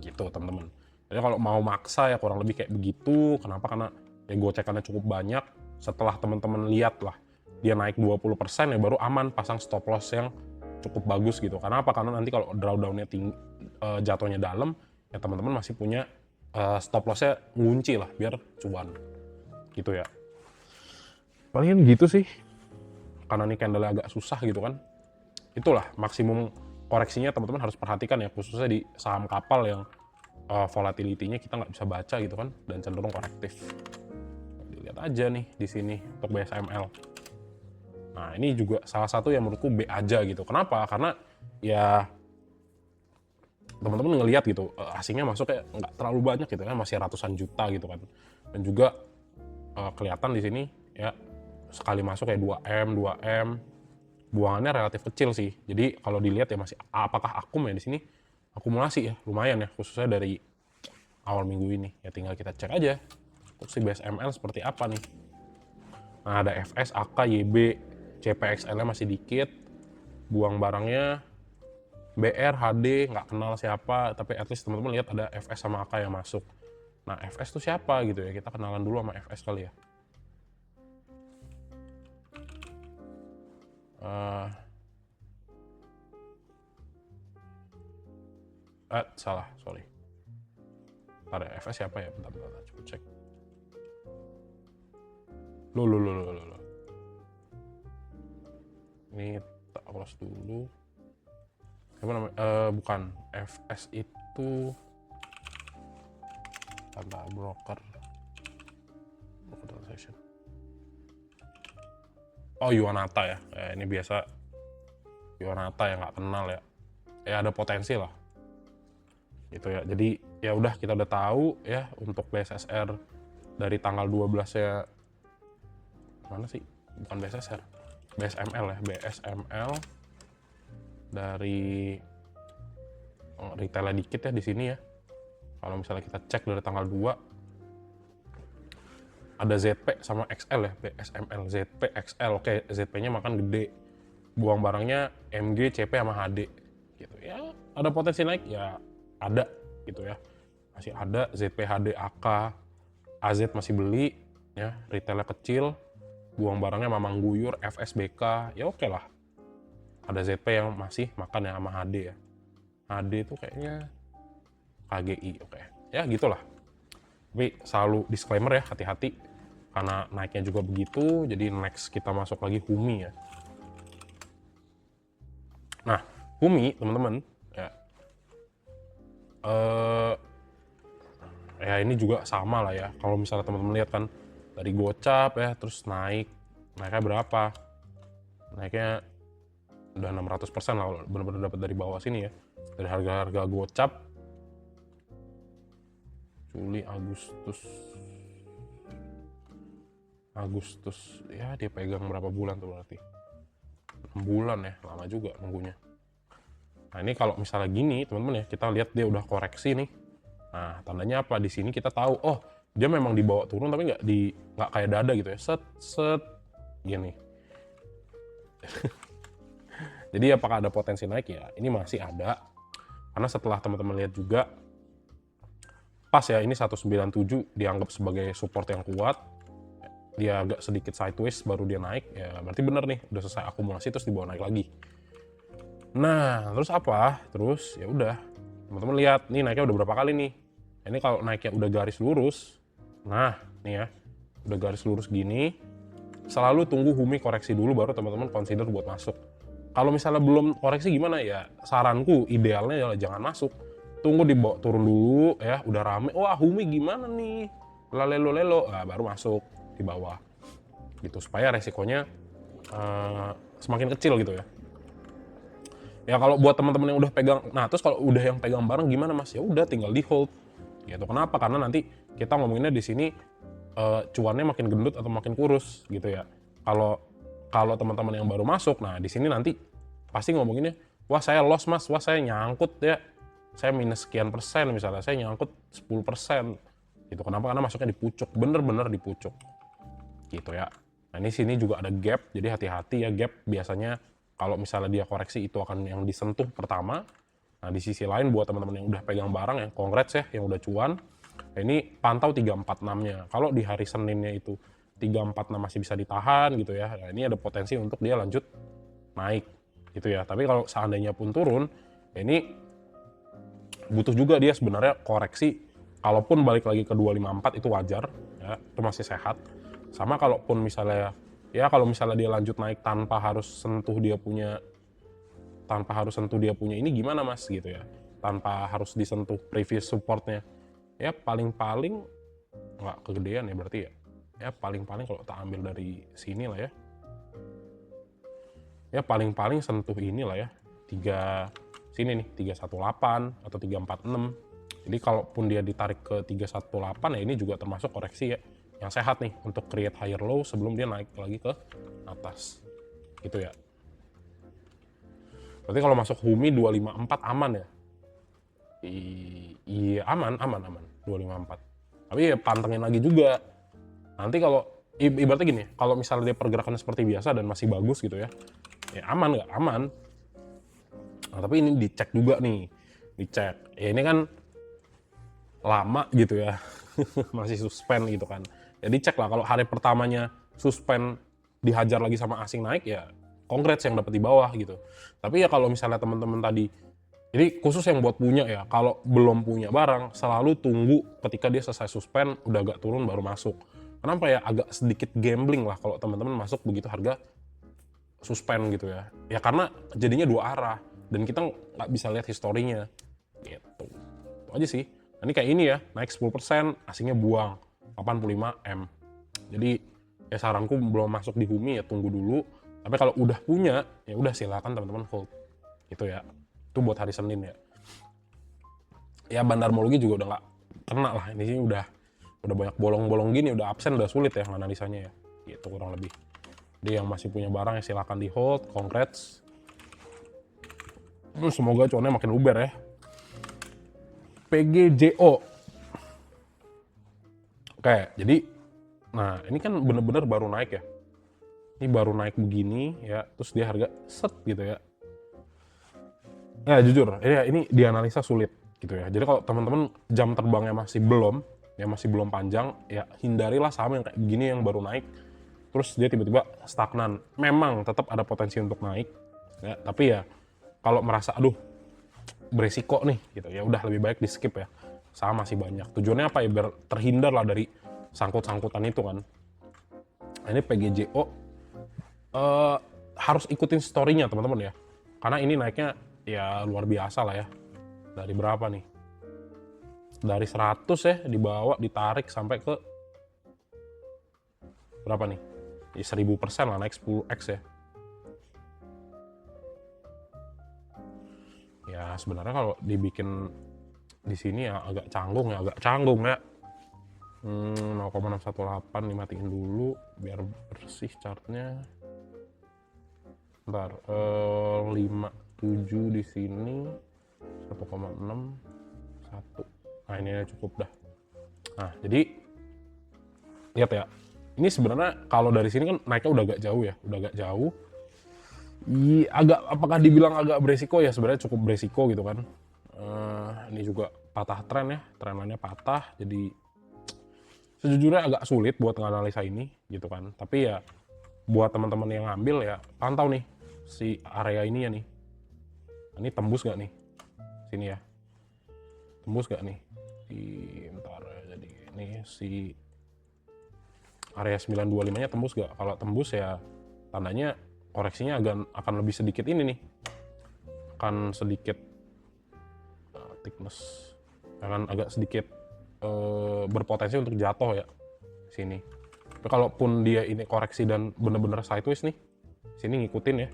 Gitu teman-teman. Jadi kalau mau maksa ya kurang lebih kayak begitu. Kenapa? Karena ya gocekannya cukup banyak. Setelah teman-teman lihat lah dia naik 20% ya baru aman pasang stop loss yang cukup bagus gitu. Karena apa? Karena nanti kalau drawdownnya tinggi, jatuhnya dalam, ya teman-teman masih punya stop lossnya ngunci lah biar cuan gitu ya. Palingan gitu sih, karena ini candle agak susah gitu kan. Itulah maksimum koreksinya teman-teman harus perhatikan ya, khususnya di saham kapal yang volatility-nya kita nggak bisa baca gitu kan, dan cenderung korektif. Dilihat aja nih di sini untuk BSML. Nah ini juga salah satu yang menurutku B aja gitu. Kenapa? Karena ya teman-teman ngelihat gitu asingnya masuk kayak nggak terlalu banyak gitu kan, masih ratusan juta gitu kan. Dan juga kelihatan di sini ya sekali masuk kayak 2M, buangannya relatif kecil sih. Jadi kalau dilihat ya masih apakah akum ya di sini akumulasi ya lumayan ya, khususnya dari awal minggu ini. Ya tinggal kita cek aja untuk si BSML seperti apa nih. Nah ada FS, AK, YB, CPXL-nya masih dikit, buang barangnya BR, HD nggak kenal siapa, tapi at least teman-teman lihat ada FS sama AK yang masuk. Nah FS tuh siapa gitu ya, kita kenalan dulu sama FS kali ya. Salah, sorry. Ada FS siapa ya? Bentar, coba cek. Loh. Ini tak close dulu. Apa namanya? Bukan. FS itu tanda broker transaction. Oh, Yuanata ya. Ini biasa Yuanata yang nggak kenal ya. Ya ada potensi lah. Gitu ya. Jadi ya udah kita udah tahu ya untuk BSSR dari tanggal 12-nya mana sih? Bukan BSSR. BSML ya, BSML dari retailnya dikit ya di sini ya. Kalau misalnya kita cek dari tanggal 2 ada ZP sama XL ya, BSML, ZP, XL. Oke, ZP-nya makan gede. Buang barangnya MG, CP sama HD gitu ya. Ada potensi naik ya, ada gitu ya. Masih ada ZP, HD, AK, AZ masih beli ya, retailnya kecil. Buang barangnya Mamang Guyur, FSBK, ya oke lah. Ada ZP yang masih makan ya sama HD ya. HD itu kayaknya KGI, oke. Ya gitulah. Tapi selalu disclaimer ya, hati-hati. Karena naiknya juga begitu, jadi next kita masuk lagi Humi ya. Nah, Humi teman-teman, ya ini juga sama lah ya. Kalau misalnya teman-teman lihat kan, dari gocap ya, terus naiknya berapa? Naiknya udah 600% lah, bener-bener dapat dari bawah sini ya. Dari harga-harga gocap Juli, Agustus ya, dia pegang berapa bulan tuh berarti 6 bulan ya, lama juga nunggunya. Nah ini kalau misalnya gini teman-teman ya, kita lihat dia udah koreksi nih. Nah tandanya apa? Di sini kita tahu, oh dia memang dibawa turun tapi nggak kayak dada gitu ya, set gini. Jadi apakah ada potensi naik ya? Ini masih ada, karena setelah teman-teman lihat juga pas ya, ini 197 dianggap sebagai support yang kuat. Dia agak sedikit sideways baru dia naik, ya berarti bener nih udah selesai akumulasi terus dibawa naik lagi. Nah, terus apa? Terus ya udah, teman-teman lihat nih naiknya udah berapa kali nih. Ini kalau naiknya udah garis lurus, nah nih ya, udah garis lurus gini, selalu tunggu Humi koreksi dulu baru teman-teman consider buat masuk. Kalau misalnya belum koreksi gimana ya, saranku idealnya adalah jangan masuk. Tunggu dibawa turun dulu ya, udah rame, wah Humi gimana nih, lelo, nah, baru masuk di bawah. Gitu, supaya resikonya semakin kecil gitu ya. Ya kalau buat teman-teman yang udah pegang, nah terus kalau udah yang pegang bareng gimana mas? Ya udah tinggal di hold. Gitu. Kenapa? Karena nanti kita ngomonginnya di sini cuannya makin gendut atau makin kurus gitu ya. Kalau teman-teman yang baru masuk, nah di sini nanti pasti ngomonginnya, wah saya loss mas, wah saya nyangkut ya, saya minus sekian persen misalnya, saya nyangkut 10%. Gitu. Kenapa? Karena masuknya di pucuk, bener-bener di pucuk. Gitu ya. Nah ini sini juga ada gap, jadi hati-hati ya, gap biasanya kalau misalnya dia koreksi itu akan yang disentuh pertama. Nah di sisi lain buat teman-teman yang udah pegang barang, yang congrats ya, yang udah cuan, ini pantau 346-nya. Kalau di hari Seninnya itu 346 masih bisa ditahan gitu ya, nah ini ada potensi untuk dia lanjut naik gitu ya. Tapi kalau seandainya pun turun, ini butuh juga dia sebenarnya koreksi. Kalaupun balik lagi ke 254 itu wajar ya, itu masih sehat. Sama kalaupun misalnya ya, kalau misalnya dia lanjut naik tanpa harus sentuh dia punya ini gimana mas gitu ya, tanpa harus disentuh previous supportnya, ya paling-paling nggak kegedean ya berarti ya paling-paling kalau tak ambil dari sini lah ya paling-paling sentuh inilah ya, sini nih 318 atau 346. Jadi kalaupun dia ditarik ke 318 ya ini juga termasuk koreksi ya yang sehat nih untuk create higher low sebelum dia naik lagi ke atas gitu ya. Berarti kalau masuk Humi 254 aman ya? Iya aman 254. Tapi ya pantengin lagi juga. Nanti kalau ibaratnya gini, kalau misalnya dia pergerakannya seperti biasa dan masih bagus gitu ya, ya aman nggak aman. Nah, tapi ini dicek juga nih, dicek. Ya ini kan lama gitu ya, masih suspend gitu kan. Ya dicek lah, kalau hari pertamanya suspend dihajar lagi sama asing naik ya congrats yang dapat di bawah gitu. Tapi ya kalau misalnya teman-teman tadi, jadi khusus yang buat punya ya, kalau belum punya barang selalu tunggu ketika dia selesai suspend udah agak turun baru masuk. Kenapa ya, agak sedikit gambling lah kalau teman-teman masuk begitu harga suspend gitu ya. Ya karena jadinya dua arah dan kita nggak bisa lihat historinya gitu. Itu aja sih. Nah, ini kayak ini ya, naik 10%, asingnya buang 85M. Jadi ya saranku belum masuk di Humi ya tunggu dulu. Tapi kalau udah punya, ya udah silakan teman-teman hold. Gitu ya. Itu buat hari Senin ya. Ya bandarmologi juga udah nggak kena lah. Ini sih udah banyak bolong-bolong gini, udah absen, udah sulit ya analisanya ya. Gitu kurang lebih. Jadi yang masih punya barang ya silakan di hold, congrats. Semoga cuannya makin uber ya. PGJO. Oke, jadi nah ini kan bener-bener baru naik ya. Ini baru naik begini ya, terus dia harga set gitu ya. Ya jujur, ini dianalisa sulit gitu ya. Jadi kalau teman-teman jam terbangnya masih belum panjang, ya hindarilah saham yang kayak begini yang baru naik, terus dia tiba-tiba stagnan. Memang tetap ada potensi untuk naik, ya, tapi ya kalau merasa aduh beresiko nih gitu, ya udah lebih baik di skip ya. Saham masih banyak. Tujuannya apa ya, biar terhindar lah dari sangkut-sangkutan itu kan. Nah, ini PGJO harus ikutin story-nya teman-teman ya, karena ini naiknya ya luar biasa lah ya. Dari berapa nih? Dari 100 ya dibawa, ditarik sampai ke berapa nih? Ya 1000% lah, naik 10x ya. Ya sebenarnya kalau dibikin di sini ya agak canggung ya. 0,618 dimatiin dulu biar bersih chartnya. Bentar, 57 di sini, 1,6, 1. Nah ini cukup dah. Nah jadi lihat ya, ini sebenarnya kalau dari sini kan naiknya udah agak jauh ya, agak, apakah dibilang agak beresiko ya, sebenarnya cukup beresiko gitu kan. Ini juga patah tren ya, trend line-nya patah, jadi sejujurnya agak sulit buat nganalisa ini gitu kan. Tapi ya buat teman-teman yang ngambil ya pantau nih si area ini ya nih. Ini tembus gak nih? Sini ya. Tembus gak nih? Bentar ya, jadi ini si area 925-nya tembus gak? Kalau tembus ya tandanya koreksinya akan lebih sedikit ini nih. Akan sedikit thickness. Akan agak sedikit berpotensi untuk jatuh ya sini. Tapi kalaupun dia ini koreksi dan bener-bener sideways nih, sini ngikutin ya.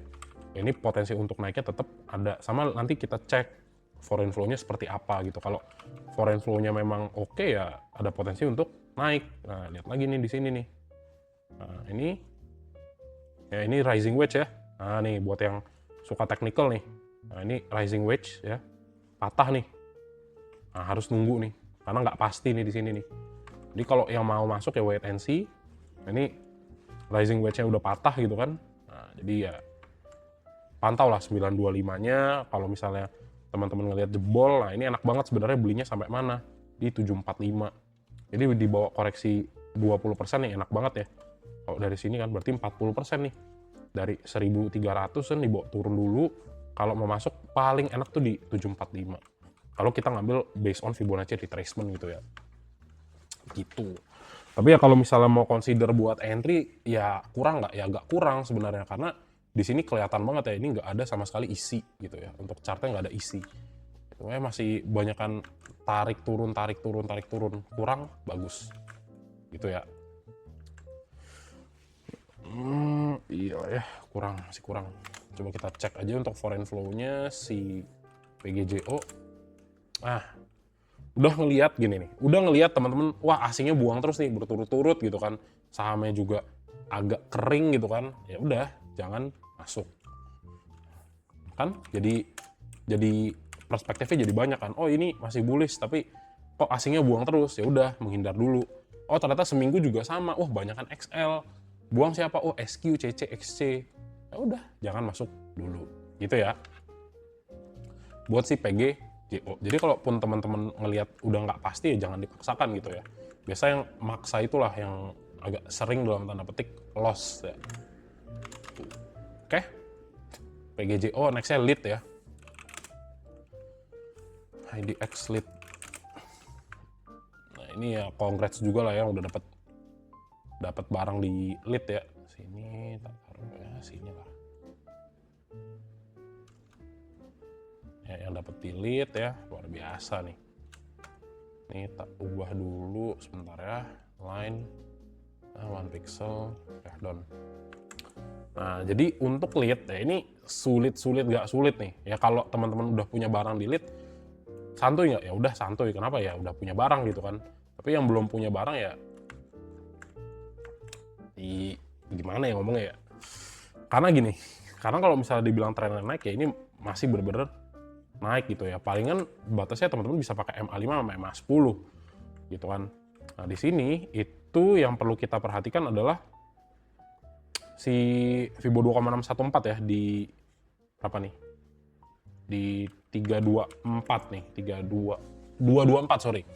Ini potensi untuk naiknya tetap ada. Sama nanti kita cek foreign flow-nya seperti apa gitu. Kalau foreign flow-nya memang oke ya ada potensi untuk naik. Nah, lihat lagi nih di sini nih. Nah, ini rising wedge ya. Nah, nih buat yang suka technical nih. Nah, ini rising wedge ya. Patah nih. Nah, harus nunggu nih. Karena nggak pasti nih di sini nih. Jadi kalau yang mau masuk ya wait and see. Ini rising wedge-nya udah patah gitu kan. Nah, jadi ya pantau lah 925-nya. Kalau misalnya teman-teman ngelihat jebol, nah ini enak banget sebenarnya belinya sampai mana? Di 745. Jadi di bawah koreksi 20% nih enak banget ya. Kalau dari sini kan berarti 40% nih. Dari 1.300-an dibawa turun dulu. Kalau mau masuk paling enak tuh di 745. Kalau kita ngambil based on Fibonacci retracement gitu ya. Gitu. Tapi ya kalau misalnya mau consider buat entry, ya kurang nggak? Ya agak kurang sebenarnya, karena di sini kelihatan banget ya, ini nggak ada sama sekali isi gitu ya. Untuk chartnya nggak ada isi. Pokoknya masih banyakan tarik turun, tarik turun, tarik turun. Kurang, bagus. Gitu ya. Iya ya, kurang, masih kurang. Coba kita cek aja untuk foreign flow-nya si PGJO. Udah ngelihat gini nih, udah ngelihat teman-teman, wah asingnya buang terus nih berturut-turut gitu kan, sahamnya juga agak kering gitu kan, ya udah jangan masuk kan. Jadi perspektifnya jadi banyak kan, oh ini masih bullish tapi kok asingnya buang terus, ya udah menghindar dulu. Oh ternyata seminggu juga sama, wah banyak kan XL, buang siapa? Oh SQ, CC, XC, ya udah jangan masuk dulu gitu ya buat si PG JO. Jadi kalaupun teman-teman ngelihat udah nggak pasti ya jangan dipaksakan gitu ya. Biasa yang maksa itulah yang agak sering dalam tanda petik loss ya. Oke. PGJO nextnya lead ya. IDX lead. Nah ini ya congrats juga lah ya udah dapat barang di lead ya. Sini tak taruh ya sini lah. Ya, yang dapat di lead ya luar biasa nih. Ini tak ubah dulu sebentar ya, line one pixel down. Nah jadi untuk lead ya ini sulit gak sulit nih ya. Kalau teman-teman udah punya barang di lead santuy nggak? Ya udah santuy, kenapa ya udah punya barang gitu kan. Tapi yang belum punya barang ya gimana ya ngomongnya ya, karena gini, karena kalau misalnya dibilang trennya naik ya ini masih bener-bener naik gitu ya. Palingan batasnya teman-teman bisa pakai MA5 sama MA10 gitu kan. Nah di sini itu yang perlu kita perhatikan adalah si Fibo 2,614 ya di berapa nih? Di 324 nih, 224 sorry.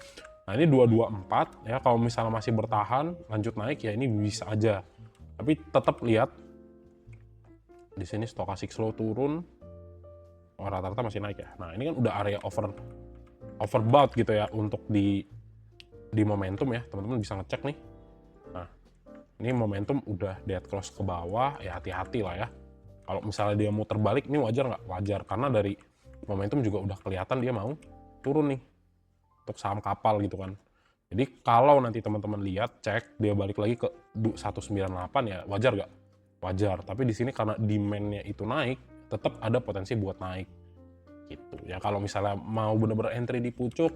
Nah ini 224 ya, kalau misalnya masih bertahan lanjut naik ya ini bisa aja. Tapi tetap lihat di sini stochastic slow turun. Oh, rata-rata masih naik ya. Nah ini kan udah area overbought gitu ya untuk di momentum ya, teman-teman bisa ngecek nih. Nah ini momentum udah dead cross ke bawah ya, hati-hati lah ya. Kalau misalnya dia mau terbalik ini wajar nggak? Wajar, karena dari momentum juga udah kelihatan dia mau turun nih untuk saham kapal gitu kan. Jadi kalau nanti teman-teman lihat cek dia balik lagi ke 198 ya wajar nggak? Wajar. Tapi di sini karena demand-nya itu naik, tetap ada potensi buat naik gitu ya. Kalau misalnya mau bener-bener entry di pucuk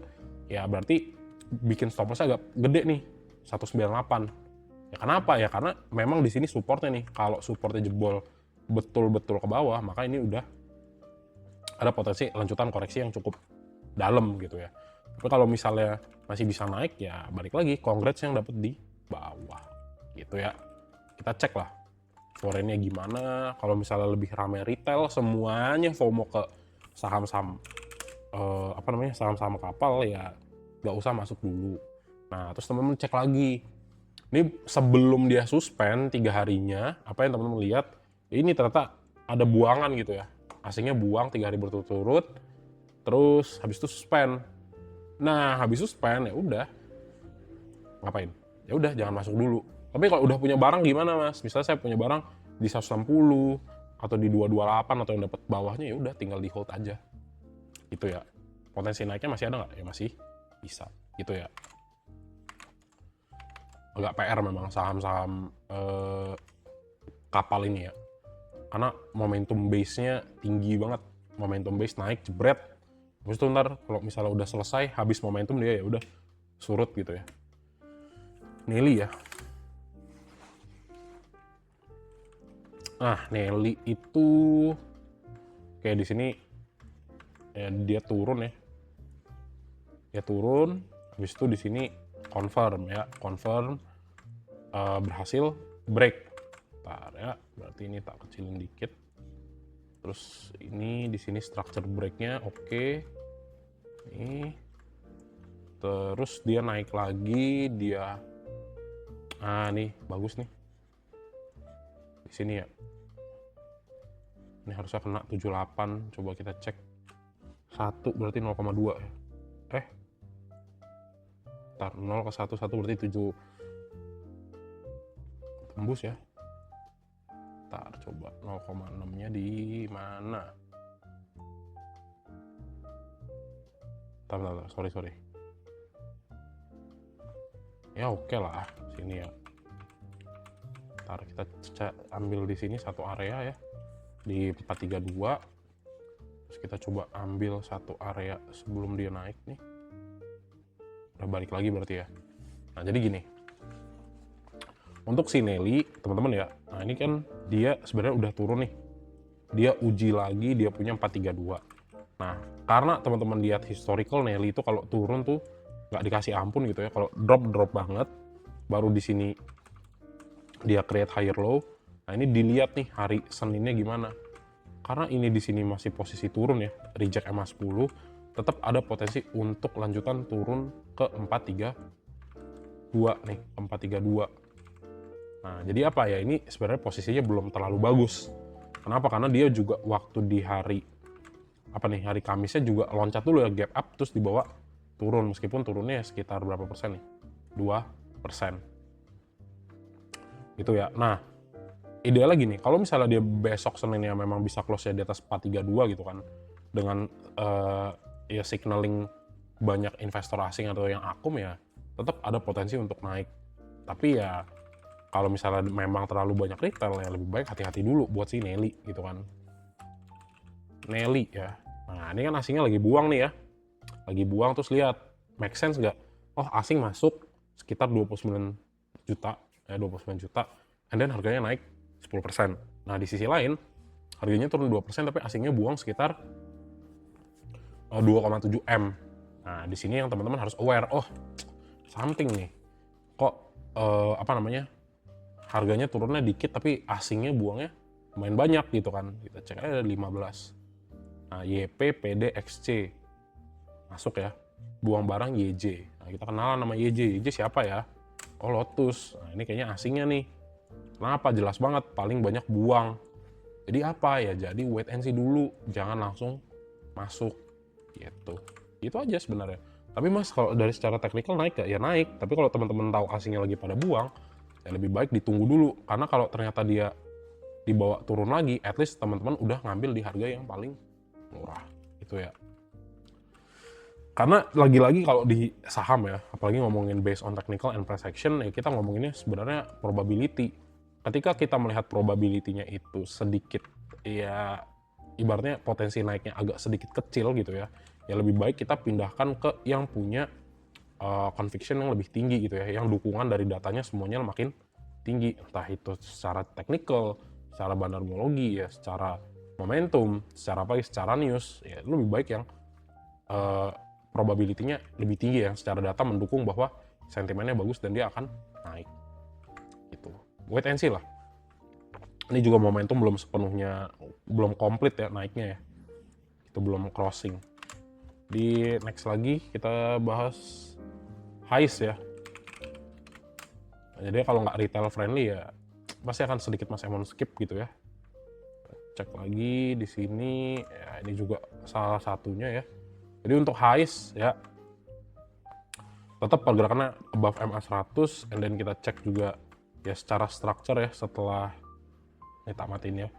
ya berarti bikin stop loss agak gede nih 198 ya. Kenapa ya? Karena memang di sini supportnya nih, kalau supportnya jebol betul-betul ke bawah maka ini udah ada potensi lanjutan koreksi yang cukup dalam gitu ya. Tapi kalau misalnya masih bisa naik ya balik lagi congrats yang dapat di bawah gitu ya. Kita cek lah foreignnya gimana. Kalau misalnya lebih ramai retail, semuanya FOMO ke saham-saham saham-saham kapal ya nggak usah masuk dulu. Nah terus teman-teman cek lagi, ini sebelum dia suspend 3 harinya, apa yang teman-teman lihat, ini ternyata ada buangan gitu ya, asingnya buang 3 hari berturut-turut, terus habis itu suspend. Nah habis suspend ya udah, ngapain? Ya udah jangan masuk dulu. Tapi kalau udah punya barang gimana mas? Misalnya saya punya barang di 160 atau di 228 atau yang dapat bawahnya, ya udah tinggal di hold aja. Gitu ya. Potensi naiknya masih ada nggak? Ya masih bisa. Gitu ya. Agak PR memang saham-saham kapal ini ya. Karena momentum base-nya tinggi banget. Momentum base naik jebret. Terus itu ntar kalau misalnya udah selesai habis momentum dia ya udah surut gitu ya. Nelly ya. Nah, Nelly itu kayak di sini ya dia turun ya. Dia turun, habis itu di sini confirm ya, confirm berhasil break. Bentar ya, berarti ini tak kecilin dikit. Terus ini di sini structure breaknya oke. Ini terus dia naik lagi, dia nih bagus nih di sini ya. Ini harusnya kena 78, coba kita cek 1 berarti 0,2 ya. Ntar 0 ke 1 berarti 7 tembus ya. Ntar coba 0,6 nya di mana. Ntar, sorry. Ya oke lah sini ya. Ntar kita ambil di sini satu area ya di 432. Terus kita coba ambil satu area sebelum dia naik nih. Udah balik lagi berarti ya. Nah jadi gini, untuk si Nelly teman-teman ya, nah ini kan dia sebenarnya udah turun nih, dia uji lagi, dia punya 432. Nah karena teman-teman lihat historical Nelly itu kalau turun tuh nggak dikasih ampun gitu ya, kalau drop banget, baru di sini dia create higher low. Nah ini dilihat nih hari Seninnya gimana, karena ini di sini masih posisi turun ya, reject MA10, tetap ada potensi untuk lanjutan turun ke 432 nih, 432. Nah, jadi apa ya, ini sebenarnya posisinya belum terlalu bagus. Kenapa? Karena dia juga waktu di hari hari Kamisnya juga loncat dulu ya, gap up terus dibawa turun, meskipun turunnya sekitar berapa persen nih? 2%. Gitu ya. Nah, idealnya gini, kalau misalnya dia besok Seninnya memang bisa close-nya di atas 432 gitu kan, dengan ya signaling banyak investor asing atau yang akum ya, tetap ada potensi untuk naik. Tapi ya kalau misalnya memang terlalu banyak retail ya lebih baik hati-hati dulu buat si Nelly gitu kan. Nelly ya. Nah ini kan asingnya lagi buang nih ya. Lagi buang terus lihat make sense nggak? Oh asing masuk sekitar 29 juta, 29 juta, and then harganya naik 10%. Nah di sisi lain harganya turun 2% tapi asingnya buang sekitar 2,7 M. Nah di sini yang teman-teman harus aware, oh something nih, kok harganya turunnya dikit tapi asingnya buangnya lumayan banyak gitu kan. Kita cek aja 15. Nah YP, PD, XC masuk ya, buang barang YJ. Nah kita kenalan nama YJ. YJ siapa ya? Oh Lotus. Nah ini kayaknya asingnya nih. Kenapa? Jelas banget paling banyak buang. Jadi apa ya, jadi wait and see dulu, jangan langsung masuk gitu. Itu aja sebenarnya. Tapi mas kalau dari secara teknikal naik gak? Ya naik. Tapi kalau teman-teman tahu asingnya lagi pada buang, ya lebih baik ditunggu dulu. Karena kalau ternyata dia dibawa turun lagi, at least teman-teman udah ngambil di harga yang paling murah. Itu ya. Karena lagi-lagi kalau di saham ya, apalagi ngomongin based on technical and price action, ya kita ngomonginnya sebenarnya probability. Ketika kita melihat probability-nya itu sedikit, ya ibaratnya potensi naiknya agak sedikit kecil gitu ya, ya lebih baik kita pindahkan ke yang punya conviction yang lebih tinggi gitu ya, yang dukungan dari datanya semuanya makin tinggi, entah itu secara technical, secara bandarmologi ya, secara momentum, secara news, ya lebih baik yang probability-nya lebih tinggi ya, secara data mendukung bahwa sentimennya bagus dan dia akan naik gitu. Wait and see lah. Ini juga momentum belum sepenuhnya, belum komplit ya naiknya ya, itu belum crossing Di next lagi kita bahas highs ya. Nah, jadi kalau nggak retail friendly ya pasti akan sedikit Mas Emon skip gitu ya. Cek lagi di sini, ya ini juga salah satunya ya. Jadi untuk highs ya tetap pergerakannya above MA 100, and then kita cek juga ya secara structure ya setelah ini tak matiin ya.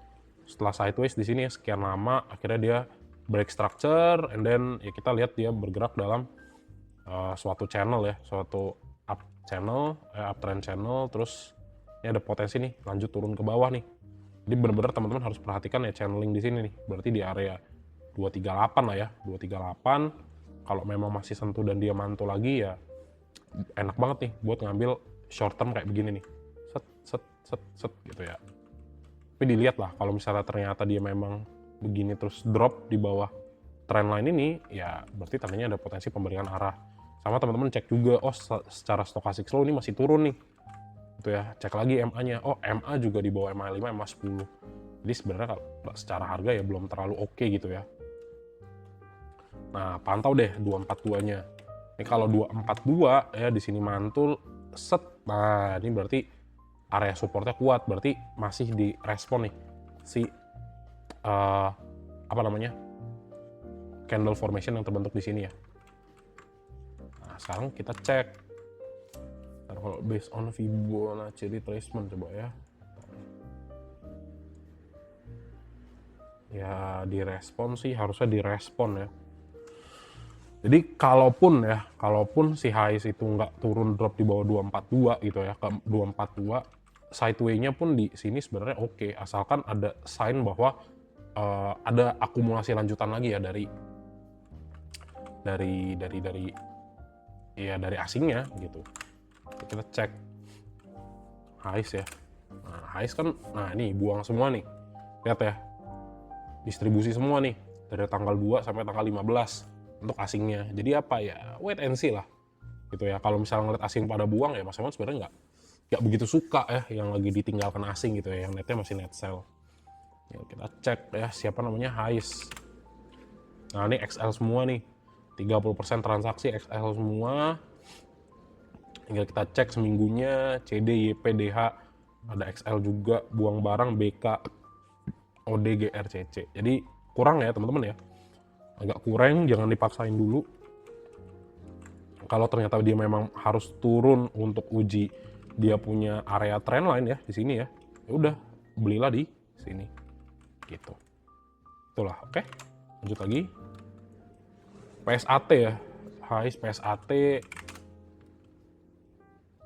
Setelah sideways di sini ya sekian lama akhirnya dia break structure, and then ya kita lihat dia bergerak dalam suatu channel ya, suatu up channel, uptrend channel, terus ini ada potensi nih lanjut turun ke bawah nih. Jadi benar-benar teman-teman harus perhatikan ya channeling di sini nih. Berarti di area 238 lah ya, 238. Kalau memang masih sentuh dan dia mantul lagi ya enak banget nih buat ngambil short term kayak begini nih. Set set set set gitu ya. Tapi dilihat lah kalau misalnya ternyata dia memang begini terus drop di bawah trendline ini, ya berarti tandanya ada potensi pemberian arah. Sama teman-teman cek juga, oh secara stochastic slow ini masih turun nih. Gitu ya, cek lagi MA-nya. Oh, MA juga di bawah MA 5, MA 10. Jadi sebenarnya kalau secara harga ya belum terlalu oke gitu ya. Nah, pantau deh 242-nya. Ini kalau 242 ya di sini mantul set. Nah, ini berarti area supportnya kuat, berarti masih di respon nih si apa namanya? Candle formation yang terbentuk di sini ya. Nah, sekarang kita cek. Nah, kalau based on Fibonacci retracement coba ya. Ya direspon sih harusnya direspon ya. Jadi kalaupun si highs itu nggak turun drop di bawah 242 gitu ya, ke 242, sideway-nya pun di sini sebenarnya oke, asalkan ada sign bahwa ada akumulasi lanjutan lagi ya dari asingnya gitu. Kita cek highs ya. Nah, highs kan, nah ini buang semua nih. Lihat ya. Distribusi semua nih dari tanggal 2 sampai tanggal 15 untuk asingnya. Jadi apa ya, wait and see lah gitu ya. Kalau misalnya ngeliat asing pada buang ya Mas Emon sebenarnya nggak begitu suka ya yang lagi ditinggalkan asing gitu ya, yang netnya masih net sell ya. Kita cek ya siapa namanya highs. Nah ini XL semua nih, 30% transaksi XL semua. Tinggal kita cek seminggunya CD, YP, DH, ada XL juga, buang barang, BK, OD, GR, CC. Jadi kurang ya teman-teman ya, agak kurang, jangan dipaksain dulu. Kalau ternyata dia memang harus turun untuk uji dia punya area trendline ya di sini ya, ya udah belilah di sini gitu. Itulah, oke. Lanjut lagi. PSAT ya, highs PSAT.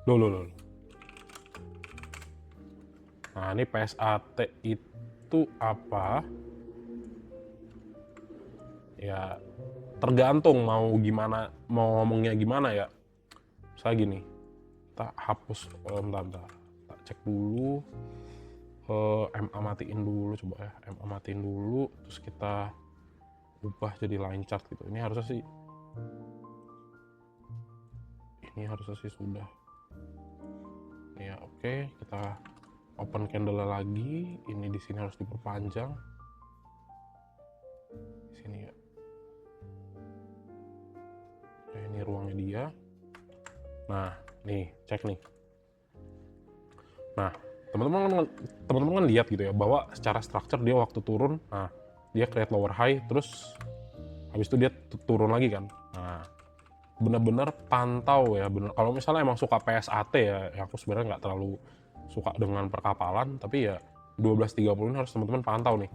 Loh. Nah ini PSAT itu apa? Ya tergantung mau gimana, mau ngomongnya gimana ya. Saya gini, kita hapus, bentar, kita cek dulu, MA matiin dulu coba ya, MA matiin dulu, terus kita ubah jadi line chart gitu. Ini harusnya sih sudah. Ya oke, kita open candle lagi. Ini di sini harus diperpanjang. Di sini ya. Oke, ini ruangnya dia. Nah, nih cek nih. Nah, teman-teman kan lihat gitu ya bahwa secara structure dia waktu turun, nah dia create lower high, terus habis itu dia turun lagi kan. Nah, benar-benar pantau ya, bener. Kalau misalnya emang suka PSAT ya aku sebenarnya nggak terlalu suka dengan perkapalan, tapi ya 12.30 ini harus teman-teman pantau nih.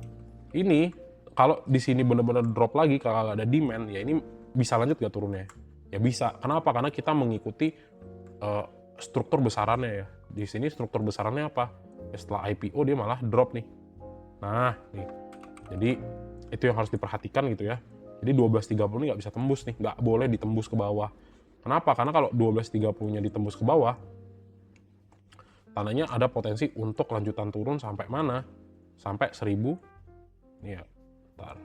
Ini kalau di sini benar-benar drop lagi, kalau ada demand ya ini bisa lanjut gak turunnya? Ya bisa. Kenapa? Karena kita mengikuti struktur besarannya ya. Di sini struktur besarannya apa? Ya setelah IPO dia malah drop nih. Nah, nih. Jadi itu yang harus diperhatikan gitu ya. Jadi 12.30 ini nggak bisa tembus nih, nggak boleh ditembus ke bawah. Kenapa? Karena kalau 12.30-nya ditembus ke bawah, tandanya ada potensi untuk lanjutan turun sampai mana? Sampai 1000. Nih ya, bentar.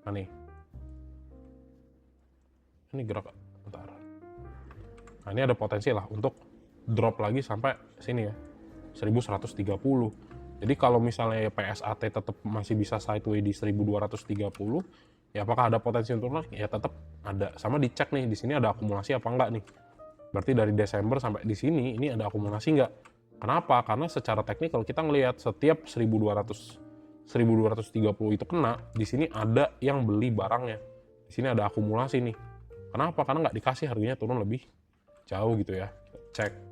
Nah nih. Ini gerak, bentar. Nah ini ada potensi lah untuk drop lagi sampai sini ya, 1130. Jadi kalau misalnya PSAT tetap masih bisa sideways di 1230, ya apakah ada potensi untuk naik? Ya tetap ada. Sama dicek nih, di sini ada akumulasi apa enggak nih. Berarti dari Desember sampai di sini, ini ada akumulasi enggak? Kenapa? Karena secara teknikal kita ngelihat setiap 1230 itu kena, di sini ada yang beli barangnya. Di sini ada akumulasi nih. Kenapa? Karena nggak dikasih harganya turun lebih jauh gitu ya. Cek.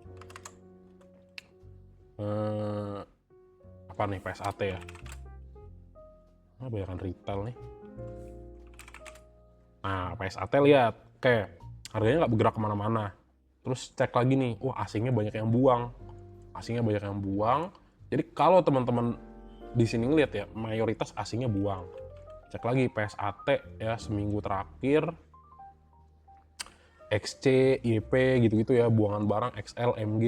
Apa nih, PSAT ya? Banyakan retail nih. Nah, PSAT lihat, oke, harganya nggak bergerak kemana-mana. Terus cek lagi nih, wah asingnya banyak yang buang. Jadi kalau teman-teman di sini ngeliat ya, mayoritas asingnya buang. Cek lagi PSAT ya, seminggu terakhir, XC, YP gitu-gitu ya, buangan barang XL, MG.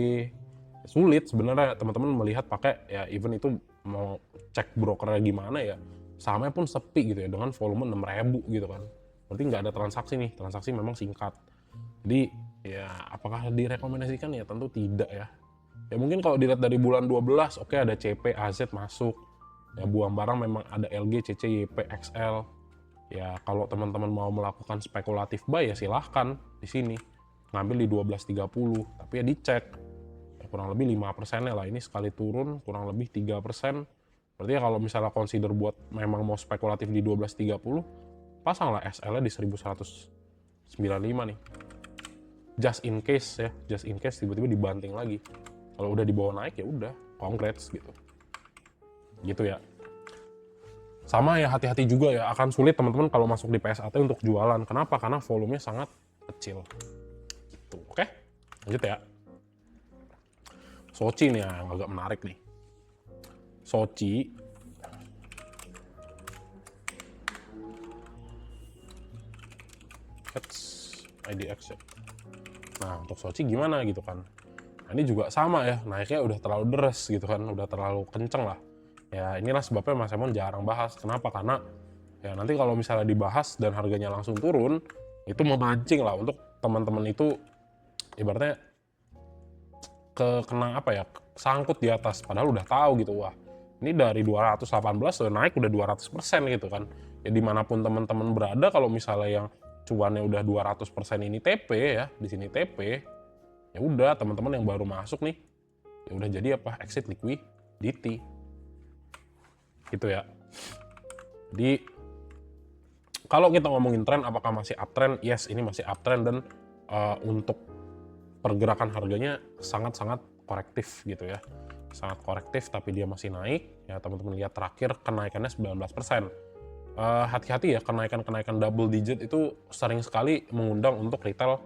Sulit sebenarnya teman-teman melihat pakai ya, even itu mau cek brokernya gimana ya, sahamnya pun sepi gitu ya, dengan volume 6.000 gitu kan. Berarti nggak ada transaksi nih, transaksi memang singkat. Jadi ya apakah direkomendasikan ya, tentu tidak ya. Ya mungkin kalau dilihat dari bulan 12, oke, ada CP, AZ masuk. Ya buang barang memang ada LG, CC, YP, XL. Ya kalau teman-teman mau melakukan spekulatif buy ya silahkan di sini. Ngambil di 12.30, tapi ya dicek. Ya kurang lebih 5%-nya lah, ini sekali turun kurang lebih 3%. Berarti ya kalau misalnya consider buat memang mau spekulatif di 12.30, pasanglah SL-nya di 1195 nih. Just in case ya, just in case tiba-tiba dibanting lagi. Kalau udah dibawa naik ya udah, congrats gitu. Gitu ya. Sama ya, hati-hati juga ya, akan sulit teman-teman kalau masuk di PSAT untuk jualan. Kenapa? Karena volumenya sangat kecil. Gitu. Oke, lanjut ya. Soci nih yang agak menarik nih. Soci IDX ya. Nah, untuk Soci gimana gitu kan? Nah, ini juga sama ya, naiknya udah terlalu deres gitu kan, udah terlalu kenceng lah. Ya inilah sebabnya Mas Emon jarang bahas. Kenapa? Karena ya nanti kalau misalnya dibahas dan harganya langsung turun, itu memancing lah untuk teman-teman itu ibaratnya kena apa ya, sangkut di atas, padahal udah tahu gitu, wah ini dari 218 udah naik udah 200% gitu kan. Ya dimanapun teman-teman berada, kalau misalnya yang cuannya udah 200% ini TP ya, di sini TP, ya udah teman-teman yang baru masuk nih, ya udah jadi apa, exit liquidity gitu ya. Jadi kalau kita ngomongin tren, apakah masih uptrend? Yes, ini masih uptrend, dan untuk pergerakan harganya sangat-sangat korektif gitu ya, sangat korektif, tapi dia masih naik ya. Teman-teman lihat terakhir kenaikannya 19%. Hati-hati ya, kenaikan double digit itu sering sekali mengundang untuk retail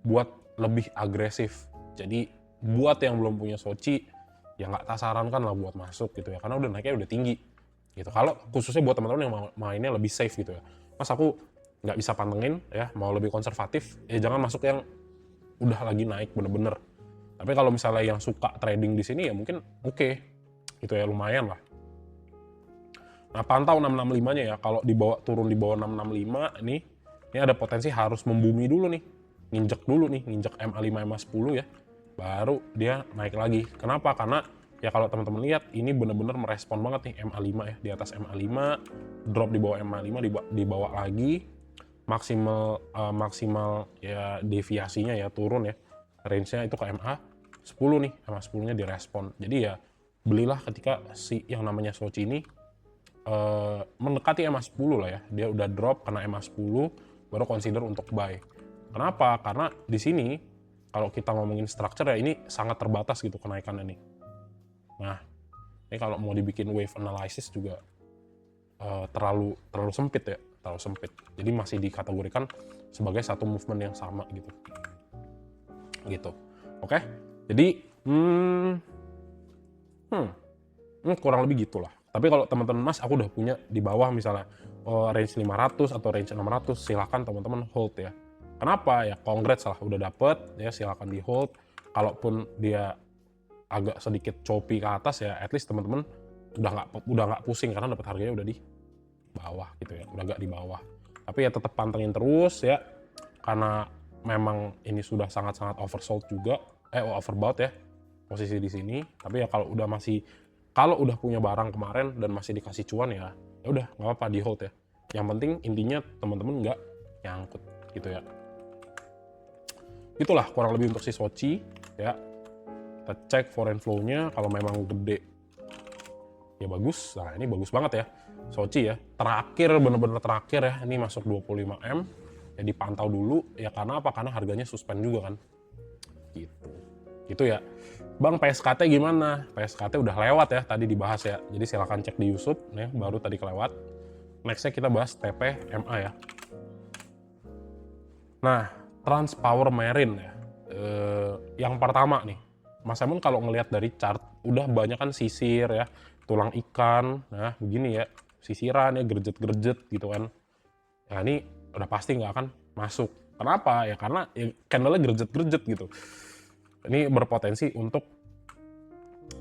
buat lebih agresif. Jadi buat yang belum punya Soci ya nggak tak sarankan lah buat masuk gitu ya, karena udah naiknya udah tinggi gitu. Kalau khususnya buat teman-teman yang mainnya lebih safe gitu ya, Mas aku nggak bisa pantengin ya, mau lebih konservatif ya jangan masuk yang udah lagi naik bener-bener. Tapi kalau misalnya yang suka trading di sini ya mungkin oke, gitu ya, lumayan lah. Nah, pantau 665-nya ya, kalau turun di bawah 665 ini ada potensi harus membumi dulu nih, nginjek dulu nih, nginjek MA5 MA10 ya, baru dia naik lagi. Kenapa? Karena ya kalau teman-teman lihat ini bener-bener merespon banget nih MA5 ya, di atas MA5, drop di bawah MA5, dibawa lagi, maksimal ya deviasinya ya turun ya, range-nya itu ke MA10 nih, MA10-nya direspon. Jadi ya belilah ketika si yang namanya Soci ini mendekati MA10 lah ya, dia udah drop kena MA10, baru consider untuk buy. Kenapa? Karena di sini kalau kita ngomongin structure ya, ini sangat terbatas gitu kenaikannya nih. Nah, ini kalau mau dibikin wave analysis juga terlalu sempit ya, terlalu sempit. Jadi masih dikategorikan sebagai satu movement yang sama gitu. Gitu. Oke. Jadi kurang lebih gitulah. Tapi kalau teman-teman Mas, aku udah punya di bawah misalnya range 500 atau range 600, silahkan teman-teman hold ya. Kenapa? Ya congrats lah, udah dapet ya, silahkan di hold. Kalaupun dia agak sedikit choppy ke atas ya, at least teman-teman udah nggak pusing karena dapat harganya udah di bawah gitu ya, udah nggak di bawah. Tapi ya tetap pantengin terus ya, karena memang ini sudah sangat-sangat oversold juga, overbought ya posisi di sini. Tapi ya kalau udah masih Kalau udah punya barang kemarin dan masih dikasih cuan ya udah nggak apa-apa di hold ya. Yang penting intinya teman-teman nggak nyangkut gitu ya. Itulah kurang lebih untuk si Sochi ya. Kita cek foreign flow-nya, kalau memang gede ya bagus. Nah ini bagus banget ya Sochi ya. Terakhir, bener-bener terakhir ya, ini masuk 25M ya, dipantau dulu ya. Karena apa? Karena harganya suspend juga kan gitu. Gitu ya Bang. PSKT gimana? PSKT udah lewat ya, tadi dibahas ya, jadi silahkan cek di YouTube ya, baru tadi kelewat. Nextnya kita bahas TPMA ya. Nah, Transpower Marine ya, yang pertama nih Mas Emun, kalau ngelihat dari chart udah banyak kan sisir ya, tulang ikan, nah begini ya, sisiran ya, gerjet-gerjet gitu kan. Nah ini udah pasti nggak akan masuk. Kenapa? Ya karena ya, candle-nya gerjet-gerjet gitu. Ini berpotensi untuk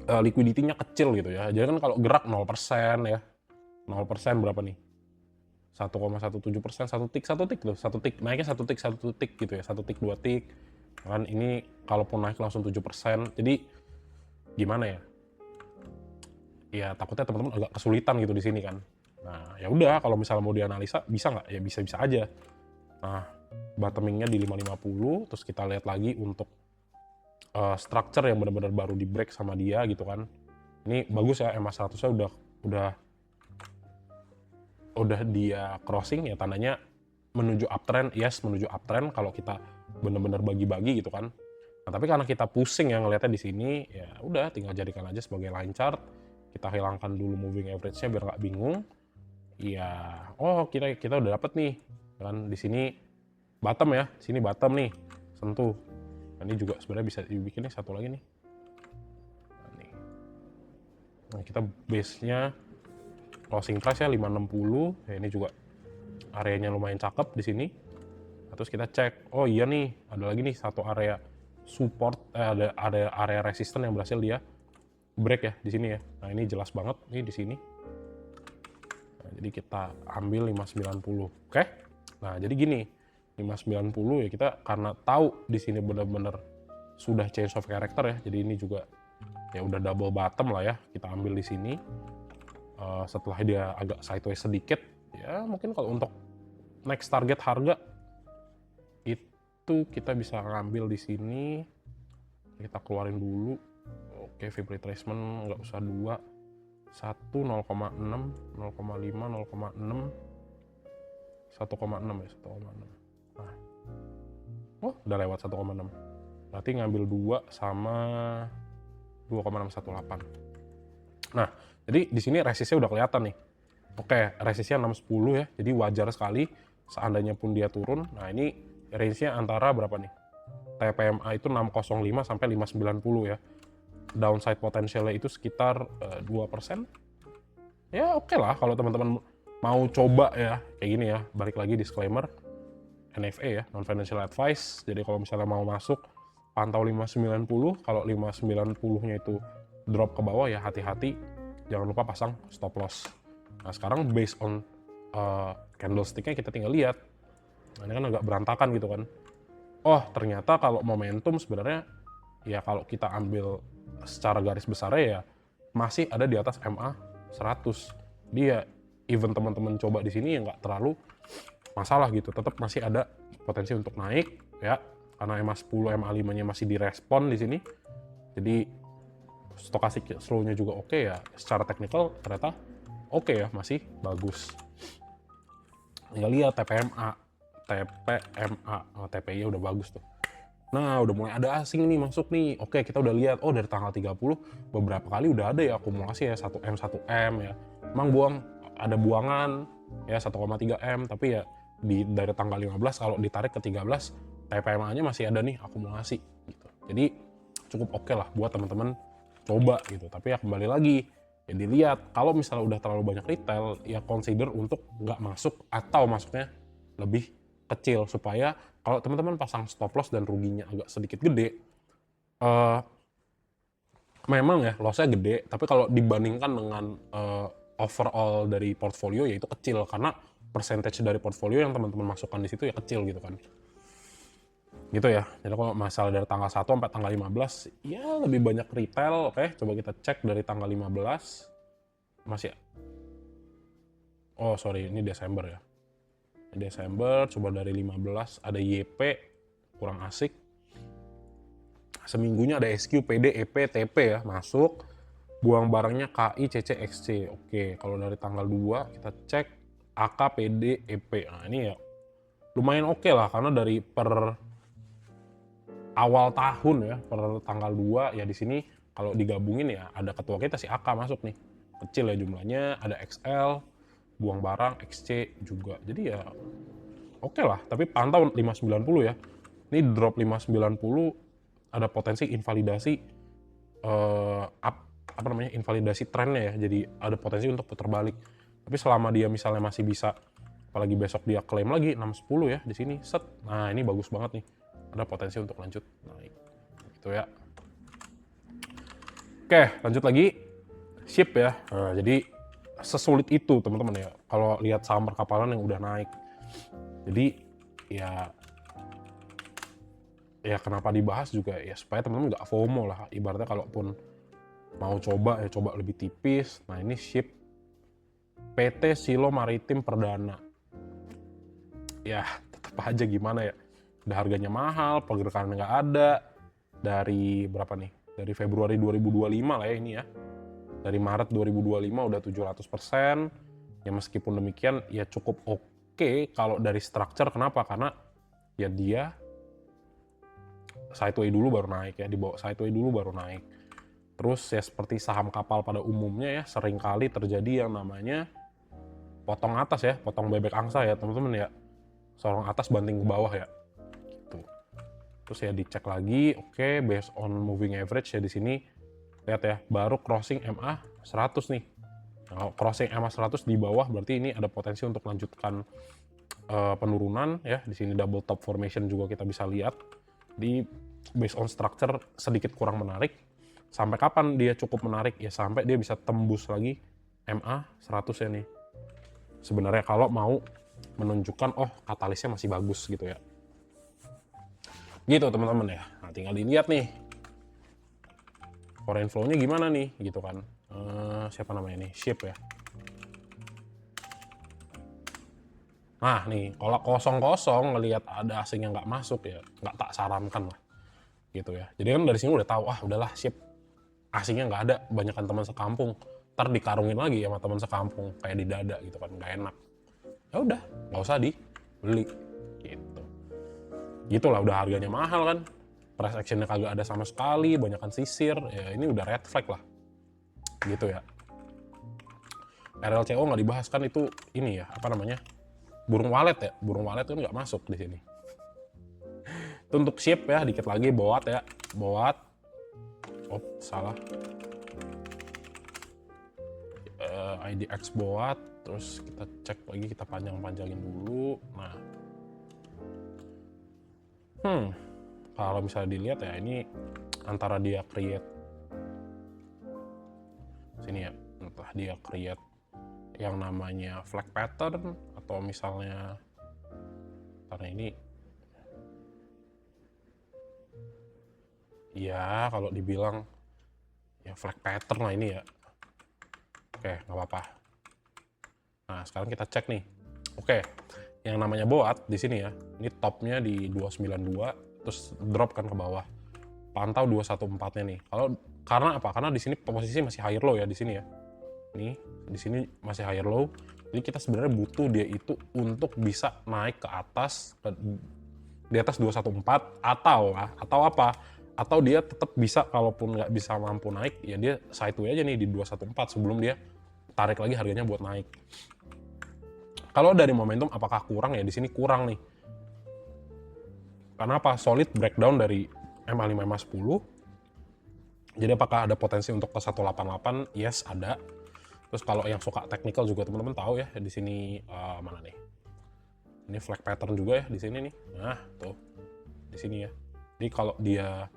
liquidity-nya kecil gitu ya. Jadi kan kalau gerak 0% ya, 0% berapa nih? 1,17%, satu tik loh, satu tik, naiknya satu tik gitu ya, satu tik, 2 tik. Kan ini kalaupun naik langsung 7%, jadi gimana ya? Ya takutnya teman-teman agak kesulitan gitu di sini kan. Nah ya udah, kalau misalnya mau dianalisa bisa nggak? Ya bisa-bisa aja. Nah bottomingnya di 550, terus kita lihat lagi untuk structure yang benar-benar baru di break sama dia gitu kan. Ini bagus ya, EMA 100-nya udah dia crossing ya, tandanya menuju uptrend. Yes, menuju uptrend kalau kita benar-benar bagi-bagi gitu kan. Nah tapi karena kita pusing ya ngelihatnya di sini, ya udah tinggal jadikan aja sebagai line chart. Kita hilangkan dulu moving average-nya biar nggak bingung. Ya, oh kita udah dapet nih kan di sini bottom ya, sini bottom nih, sentuh. Nah, ini juga sebenarnya bisa dibikin nih satu lagi nih. Nah, kita base-nya closing price ya 560. Ya, ini juga areanya lumayan cakep di sini. Nah, terus kita cek, oh iya nih, ada lagi nih satu area support, ada area resisten yang berhasil dia break ya di sini ya. Nah, ini jelas banget nih di sini. Nah, jadi kita ambil 590. Oke? Nah, jadi gini, 590 ya kita karena tahu di sini benar-benar sudah change of character ya. Jadi ini juga ya udah double bottom lah ya. Kita ambil di sini. Setelah dia agak sideways sedikit, ya mungkin kalau untuk next target harga itu kita bisa ngambil di sini. Kita keluarin dulu. Oke, VIB retracement nggak usah 2, 1, 0,6, 0,5, 0,6, 1,6 ya, 1,6. Nah, oh udah lewat 1,6. Berarti ngambil 2 sama 2,618. Nah, jadi di sini resistnya udah kelihatan nih. Oke, resistnya 610 ya, jadi wajar sekali seandainya pun dia turun. Nah, ini range-nya antara berapa nih? TPMA itu 605 sampai 590 ya. Downside potentialnya itu sekitar 2%. Ya oke lah kalau teman-teman mau coba ya, kayak gini ya. Balik lagi disclaimer, NFA ya, non financial advice. Jadi kalau misalnya mau masuk, pantau 590. Kalau 590-nya itu drop ke bawah ya hati-hati, jangan lupa pasang stop loss. Nah sekarang based on candlestick-nya kita tinggal lihat. Nah, ini kan agak berantakan gitu kan. Oh ternyata kalau momentum sebenarnya ya kalau kita ambil secara garis besarnya ya masih ada di atas MA 100. Dia even teman-teman coba di sini ya nggak terlalu masalah gitu, tetap masih ada potensi untuk naik ya, karena MA 10, MA 5-nya masih direspon di sini. Jadi stokastik slow-nya juga oke ya, secara teknikal ternyata oke ya, masih bagus. Tinggal lihat TPMA, oh, TPI udah bagus tuh. Nah, udah mulai ada asing nih masuk nih. Oke, kita udah lihat, oh dari tanggal 30 beberapa kali udah ada ya akumulasi ya 1M, 1M ya. Emang ada buangan ya 1,3M, tapi ya dari tanggal 15 kalau ditarik ke 13, TPMA-nya masih ada nih akumulasi gitu. Jadi cukup oke lah buat teman-teman coba gitu. Tapi ya kembali lagi, ya dilihat kalau misalnya udah terlalu banyak retail, ya consider untuk nggak masuk atau masuknya lebih kecil supaya kalau teman-teman pasang stop loss dan ruginya agak sedikit gede, memang ya lossnya gede, tapi kalau dibandingkan dengan overall dari portfolio ya itu kecil karena percentage dari portfolio yang teman-teman masukkan di situ ya kecil gitu kan. Gitu ya. Jadi kalau masalah dari tanggal 1 sampai tanggal 15, ya lebih banyak retail. Oke, coba kita cek dari tanggal 15. Masih, oh sorry, ini Desember ya. Desember, coba dari 15 ada YP, kurang asik. Seminggunya ada SQ, PD, EP, TP ya, masuk. Buang barangnya KI, CC, XC. Oke, kalau dari tanggal 2 kita cek AK, PD, EP. Nah ini ya lumayan oke lah, karena dari per awal tahun ya, per tanggal 2 ya di sini kalau digabungin ya ada ketua kita si AK masuk nih. Kecil ya jumlahnya, ada XL, buang barang, XC juga. Jadi ya oke lah, tapi pantau 590 ya. Ini drop 590 ada potensi invalidasi apa namanya? Invalidasi trennya ya. Jadi ada potensi untuk putar balik. Tapi selama dia misalnya masih bisa, apalagi besok dia klaim lagi 610 ya di sini set. Nah, ini bagus banget nih. Ada potensi untuk lanjut naik. Gitu ya. Oke, lanjut lagi. Ship ya. Nah, jadi sesulit itu teman-teman ya kalau lihat saham perkapalan yang udah naik. Jadi ya kenapa dibahas juga ya supaya teman-teman nggak FOMO lah. Ibaratnya kalaupun mau coba ya coba lebih tipis. Nah ini Ship PT Silo Maritim Perdana. Ya tetap aja gimana ya. Udah harganya mahal, pergerakan nggak ada. Dari berapa nih? Dari Februari 2025 lah ya ini ya. Dari Maret 2025 udah 700%. Ya meskipun demikian ya cukup oke kalau dari structure. Kenapa? Karena ya dia sideway dulu baru naik ya, di bawah sideway dulu baru naik. Terus ya seperti saham kapal pada umumnya ya seringkali terjadi yang namanya potong atas ya, potong bebek angsa ya teman-teman ya. Sorong atas banting ke bawah ya. Gitu. Terus ya dicek lagi, oke, based on moving average ya di sini lihat ya, baru crossing MA 100 nih. Nah, crossing MA 100 di bawah berarti ini ada potensi untuk lanjutkan penurunan ya. Di sini double top formation juga kita bisa lihat. Di based on structure sedikit kurang menarik. Sampai kapan dia cukup menarik? Ya sampai dia bisa tembus lagi MA 100 ya nih. Sebenarnya kalau mau menunjukkan oh katalisnya masih bagus gitu ya. Gitu teman-teman ya. Nah, tinggal dilihat nih foreign flow-nya gimana nih gitu kan. Siapa namanya nih? Ship ya. Nah nih kalau kosong-kosong ngelihat ada asing yang nggak masuk ya nggak tak sarankan lah gitu ya. Jadi kan dari sini udah tahu udahlah Ship asingnya nggak ada, banyakan teman sekampung. Ntar dikarungin lagi sama teman sekampung kayak di dada gitu kan, nggak enak. Ya udah nggak usah dibeli gitu. Gitulah udah harganya mahal kan. Price actionnya kagak ada sama sekali, banyakan sisir, ya ini udah red flag lah. Gitu ya. RLCO nggak dibahas kan itu ini ya, apa namanya? Burung walet ya. Burung walet kan nggak masuk di sini. Itu untuk Ship ya, dikit lagi Boat ya. Boat. Oh, salah. IDX Boat, terus kita cek lagi, kita panjang-panjangin dulu. Nah. Kalau misalnya dilihat ya ini antara dia create sini ya, entah dia create yang namanya flag pattern atau misalnya karena ini ya kalau dibilang ya flag pattern lah ini ya. Oke, nggak apa-apa. Nah, sekarang kita cek nih. Oke, yang namanya Boat di sini ya. Ini topnya di 292 terus drop kan ke bawah. Pantau 214-nya nih. Kalau karena apa? Karena di sini posisi masih higher low ya di sini ya. Nih, di sini masih higher low. Jadi kita sebenarnya butuh dia itu untuk bisa naik ke atas di atas 214 atau apa? Atau dia tetap bisa kalaupun nggak bisa mampu naik ya dia sideway aja nih di 214 sebelum dia tarik lagi harganya buat naik. Kalau dari momentum apakah kurang ya? Di sini kurang nih. Karena apa? Solid breakdown dari MA5 MA10. Jadi apakah ada potensi untuk ke 188? Yes, ada. Terus kalau yang suka technical juga teman-teman tahu ya di sini mana nih? Ini flag pattern juga ya di sini nih. Nah, tuh. Di sini ya. Jadi kalau dia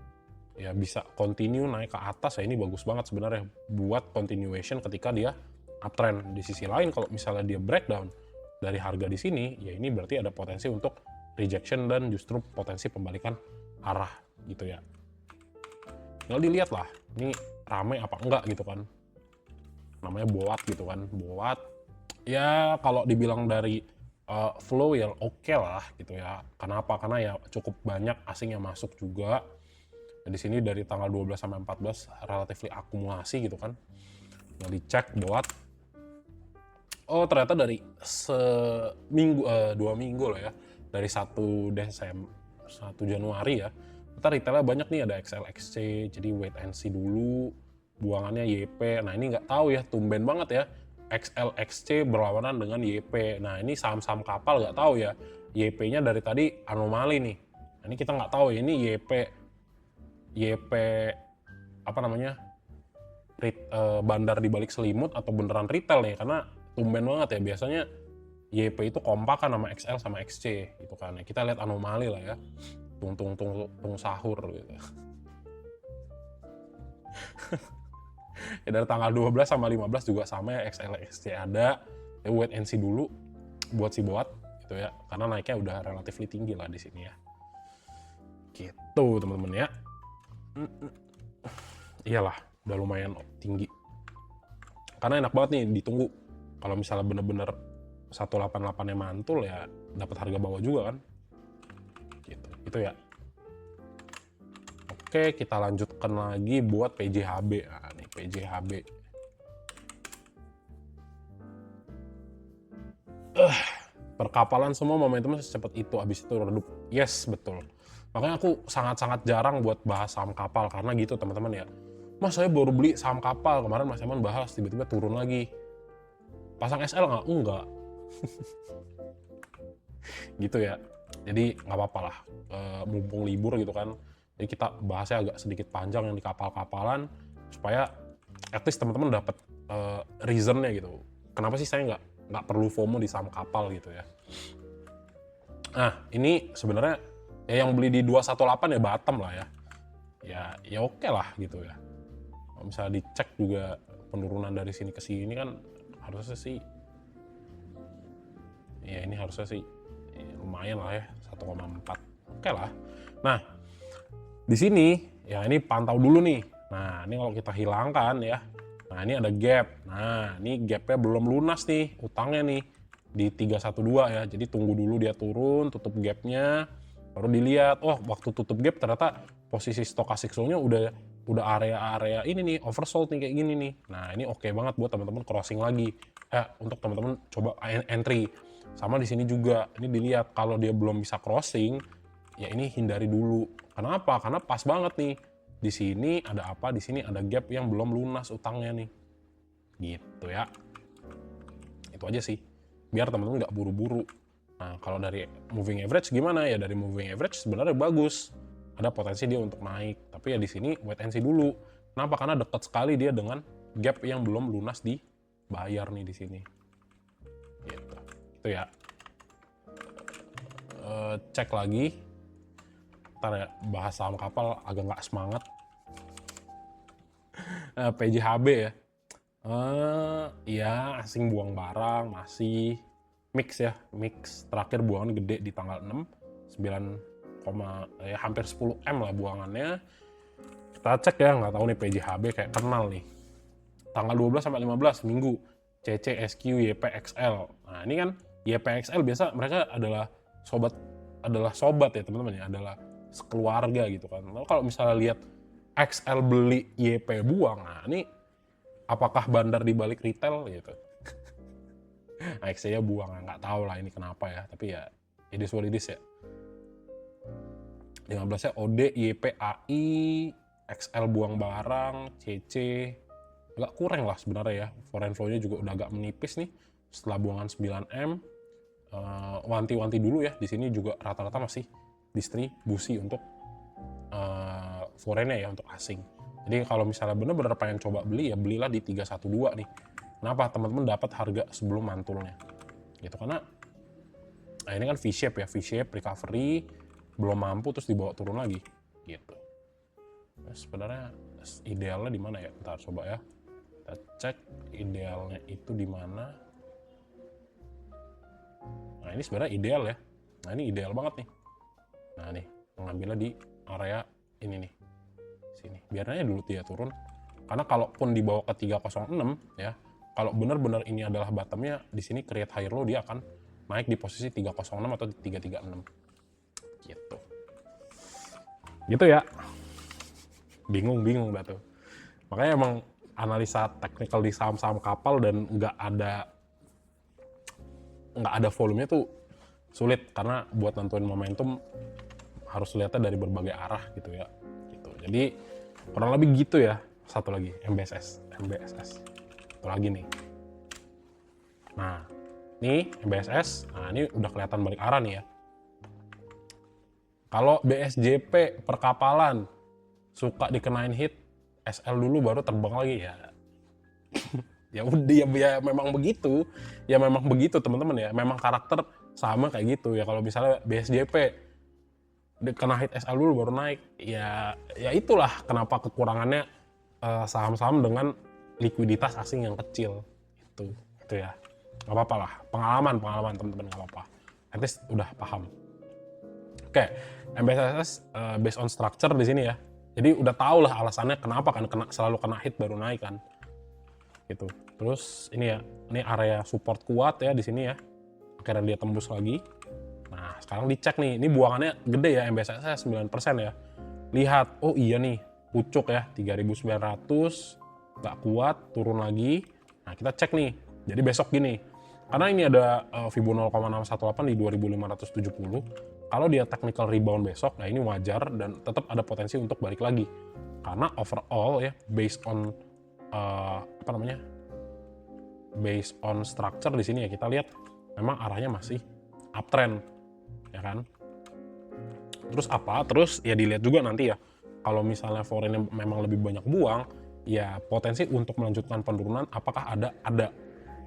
ya bisa continue naik ke atas ya ini bagus banget sebenarnya buat continuation ketika dia uptrend. Di sisi lain kalau misalnya dia breakdown dari harga di sini ya ini berarti ada potensi untuk rejection dan justru potensi pembalikan arah gitu ya. Tinggal dilihat lah, ini rame apa enggak gitu kan. Namanya boat gitu kan, boat. Ya kalau dibilang dari flow ya oke lah gitu ya. Kenapa? Karena ya cukup banyak asing yang masuk juga. Nah, di sini dari tanggal 12 sampai 14 relatif akumulasi gitu kan. Yang dicek boat. Oh ternyata dari seminggu, 2 minggu lah ya. Dari 1 Januari ya. Kita retailnya banyak nih, ada XLXC, jadi wait and see dulu. Buangannya YP, nah ini nggak tahu ya, tumben banget ya. XLXC berlawanan dengan YP. Nah ini saham-saham kapal nggak tahu ya. YP-nya dari tadi anomali nih. Nah, ini kita nggak tahu ya, ini YP apa namanya, bandar di balik selimut atau beneran retail nih, karena tumben banget ya, biasanya YP itu kompak kan sama XL sama XC gitu kan. Kita lihat anomali lah ya, tung sahur gitu. Ya dari tanggal 12 sama 15 juga sama ya, XL XC ada. Ya wait and see dulu buat si boat gitu ya, karena naiknya udah relatif tinggi lah di sini ya. Gitu teman-teman ya. Iyalah, udah lumayan tinggi. Karena enak banget nih ditunggu. Kalau misalnya bener-bener 188-nya mantul ya dapat harga bawah juga kan. Gitu. Itu ya. Oke, kita lanjutkan lagi buat PJHB. Nah, nih PJHB. Perkapalan semua momentumnya secepat itu, habis itu redup. Yes, betul. Makanya aku sangat-sangat jarang buat bahas saham kapal karena gitu teman-teman ya. Mas saya baru beli saham kapal, kemarin Mas Eman bahas, tiba-tiba turun lagi. Pasang SL nggak? Enggak. Gitu ya. Jadi nggak apa-apa lah, mumpung libur gitu kan. Jadi kita bahasnya agak sedikit panjang yang di kapal-kapalan, supaya at least teman-teman dapat reasonnya gitu. Kenapa sih saya nggak perlu FOMO di saham kapal gitu ya. Nah ini sebenarnya ya yang beli di 218 ya bottom lah ya. Ya oke lah gitu ya. Kalau misalnya dicek juga penurunan dari sini ke sini kan harusnya sih, ya ini harusnya sih ya lumayan lah ya, 1,4. Oke lah. Nah di sini ya ini pantau dulu nih. Nah ini kalau kita hilangkan ya, nah ini ada gap. Nah ini gapnya belum lunas nih, utangnya nih di 312 ya. Jadi tunggu dulu dia turun, tutup gapnya, baru dilihat. Oh waktu tutup gap ternyata posisi stochastic zone-nya udah area-area ini nih, oversold nih kayak gini nih. Nah ini oke banget buat teman-teman crossing lagi. Untuk teman-teman coba entry. Sama di sini juga, ini dilihat kalau dia belum bisa crossing, ya ini hindari dulu. Kenapa? Karena pas banget nih. Di sini ada apa? Di sini ada gap yang belum lunas utangnya nih. Gitu ya. Itu aja sih. Biar teman-teman nggak buru-buru. Nah, kalau dari moving average gimana ya? Dari moving average sebenarnya bagus. Ada potensi dia untuk naik. Tapi ya di sini wait and see dulu. Kenapa? Karena dekat sekali dia dengan gap yang belum lunas dibayar nih di sini. Gitu. Itu ya. Cek lagi. Ntar ya, bahas saham kapal agak nggak semangat. PJHB ya. Ya asing buang barang masih mix ya, mix. Terakhir buangan gede di tanggal 6, 9, ya hampir 10 M lah buangannya. Kita cek ya, nggak tahu nih PJHB kayak kenal nih. Tanggal 12 sampai 15 minggu CC SQ YPXL. Nah ini kan YPXL biasa mereka adalah sobat ya teman-teman ya, adalah sekeluarga gitu kan. Lalu kalau misalnya lihat XL beli YP buang, nah ini apakah bandar di balik retail gitu? Nah, XL-nya buang, nggak tahu lah ini kenapa ya, tapi ya it is what it is ya. 15-nya OD, YP, AI, XL buang barang, CC, agak kurang lah sebenarnya ya. Foreign flow-nya juga udah agak menipis nih setelah buangan 9M. Wanti-wanti dulu ya, di sini juga rata-rata masih distribusi untuk foreign ya, untuk asing. Jadi kalau misalnya bener-bener pengen coba beli ya belilah di 312 nih. Kenapa? Teman-teman dapat harga sebelum mantulnya. Gitu karena nah ini kan V-shape ya, V-shape recovery belum mampu terus dibawa turun lagi gitu. Nah, sebenarnya idealnya di mana ya? Ntar coba ya. Kita cek idealnya itu di mana. Nah, ini sebenarnya ideal ya. Nah ini ideal banget nih. Nah nih, mengambilnya di area ini nih, sini. Biarin aja dulu dia turun. Karena kalaupun dibawa ke 306 ya, kalau benar-benar ini adalah bottomnya, di sini create higher low dia akan naik di posisi 306 atau 336. Gitu. Gitu ya. Bingung dah tuh. Makanya emang analisa teknikal di saham-saham kapal dan nggak ada volumenya tuh sulit, karena buat nentuin momentum harus lihatnya dari berbagai arah gitu ya. Gitu. Jadi kurang lebih gitu ya. Satu lagi MBSS. Satu lagi nih. Nah, ini MBSS. Nah, ini udah kelihatan balik arah nih ya. Kalau BSJP perkapalan suka dikenain hit, SL dulu baru terbang lagi ya. Ya udah ya memang begitu. Ya memang begitu teman-teman ya. Memang karakter sama kayak gitu ya. Kalau misalnya BSJP kena hit SL dulu baru naik, ya itulah kenapa kekurangannya saham-saham dengan likuiditas asing yang kecil. Itu ya. Gak apa-apa lah. Pengalaman teman-teman gak apa-apa. At least udah paham. Oke, MBSS based on structure di sini ya. Jadi udah tau lah alasannya kenapa kan selalu kena hit baru naik kan. Gitu. Terus ini ya, ini area support kuat ya di sini ya. Akhirnya dia tembus lagi. Nah, sekarang dicek nih. Ini buangannya gede ya, MBSS 9% ya. Lihat, oh iya nih, pucuk ya, 3.900, nggak kuat, turun lagi. Nah, kita cek nih. Jadi besok gini, karena ini ada Fibo 0,618 di 2.570. Kalau dia technical rebound besok, nah ini wajar dan tetap ada potensi untuk balik lagi. Karena overall ya, based on based on structure di sini ya, kita lihat memang arahnya masih uptrend, ya kan? Terus apa? Terus ya dilihat juga nanti ya, kalau misalnya foreign memang lebih banyak buang, ya potensi untuk melanjutkan penurunan apakah ada? Ada.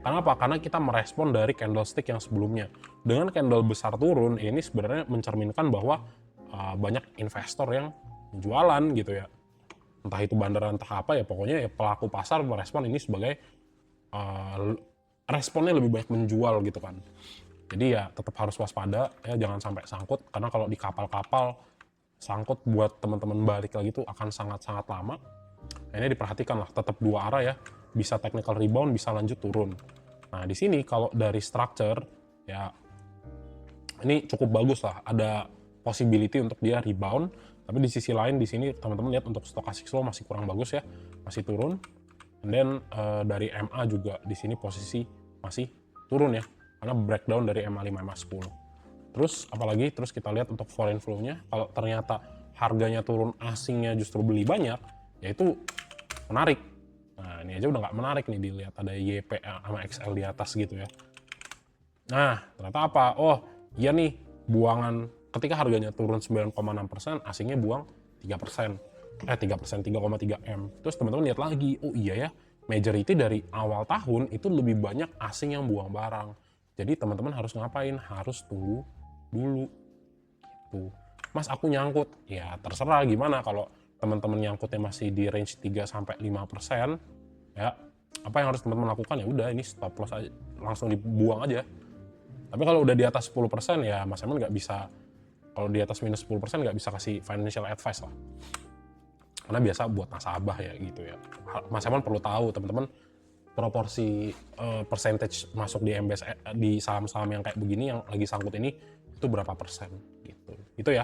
Kenapa? Karena kita merespon dari candlestick yang sebelumnya. Dengan candle besar turun, ini sebenarnya mencerminkan bahwa banyak investor yang jualan gitu ya. Entah itu bandar, entah apa ya, pokoknya ya pelaku pasar merespon ini sebagai responnya lebih banyak menjual gitu kan. Jadi ya tetap harus waspada ya, jangan sampai sangkut, karena kalau di kapal-kapal sangkut buat teman-teman balik lagi tuh akan sangat-sangat lama. Ini diperhatikan lah, tetap dua arah ya, bisa technical rebound, bisa lanjut turun. Nah di sini kalau dari structure ya ini cukup bagus lah, ada possibility untuk dia rebound. Tapi di sisi lain di sini teman-teman lihat untuk stochastic slow masih kurang bagus ya, masih turun. And then dari MA juga di sini posisi masih turun ya, karena breakdown dari MA5 MA10. Terus apalagi terus kita lihat untuk foreign flow-nya, kalau ternyata harganya turun, asingnya justru beli banyak, ya itu menarik. Nah ini aja udah nggak menarik nih, dilihat ada YP sama XL di atas gitu ya. Nah ternyata apa? Oh iya nih, buangan ketika harganya turun 9,6%, asingnya buang 3%. 3,3 M. Terus teman-teman lihat lagi, oh iya ya, majority dari awal tahun itu lebih banyak asing yang buang barang. Jadi teman-teman harus ngapain? Harus tunggu dulu. Gitu. Mas aku nyangkut, ya terserah gimana. Kalau teman-teman nyangkutnya masih di range 3-5%, ya apa yang harus teman-teman lakukan? Ya udah, ini stop loss aja, langsung dibuang aja. Tapi kalau udah di atas 10% ya Mas Eman nggak bisa, kalau di atas minus 10% nggak bisa kasih financial advice lah. Karena biasa buat nasabah ya gitu ya. Mas Eman perlu tahu teman-teman proporsi percentage masuk di MBS di saham-saham yang kayak begini yang lagi sangkut ini itu berapa persen gitu. Itu ya.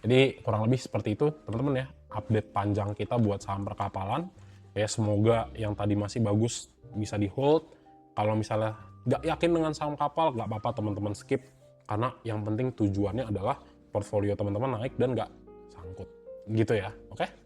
Jadi kurang lebih seperti itu teman-teman ya, update panjang kita buat saham perkapalan. Ya semoga yang tadi masih bagus bisa di hold. Kalau misalnya nggak yakin dengan saham kapal, nggak apa-apa teman-teman skip. Karena yang penting tujuannya adalah portfolio teman-teman naik dan nggak sangkut. Gitu ya, oke?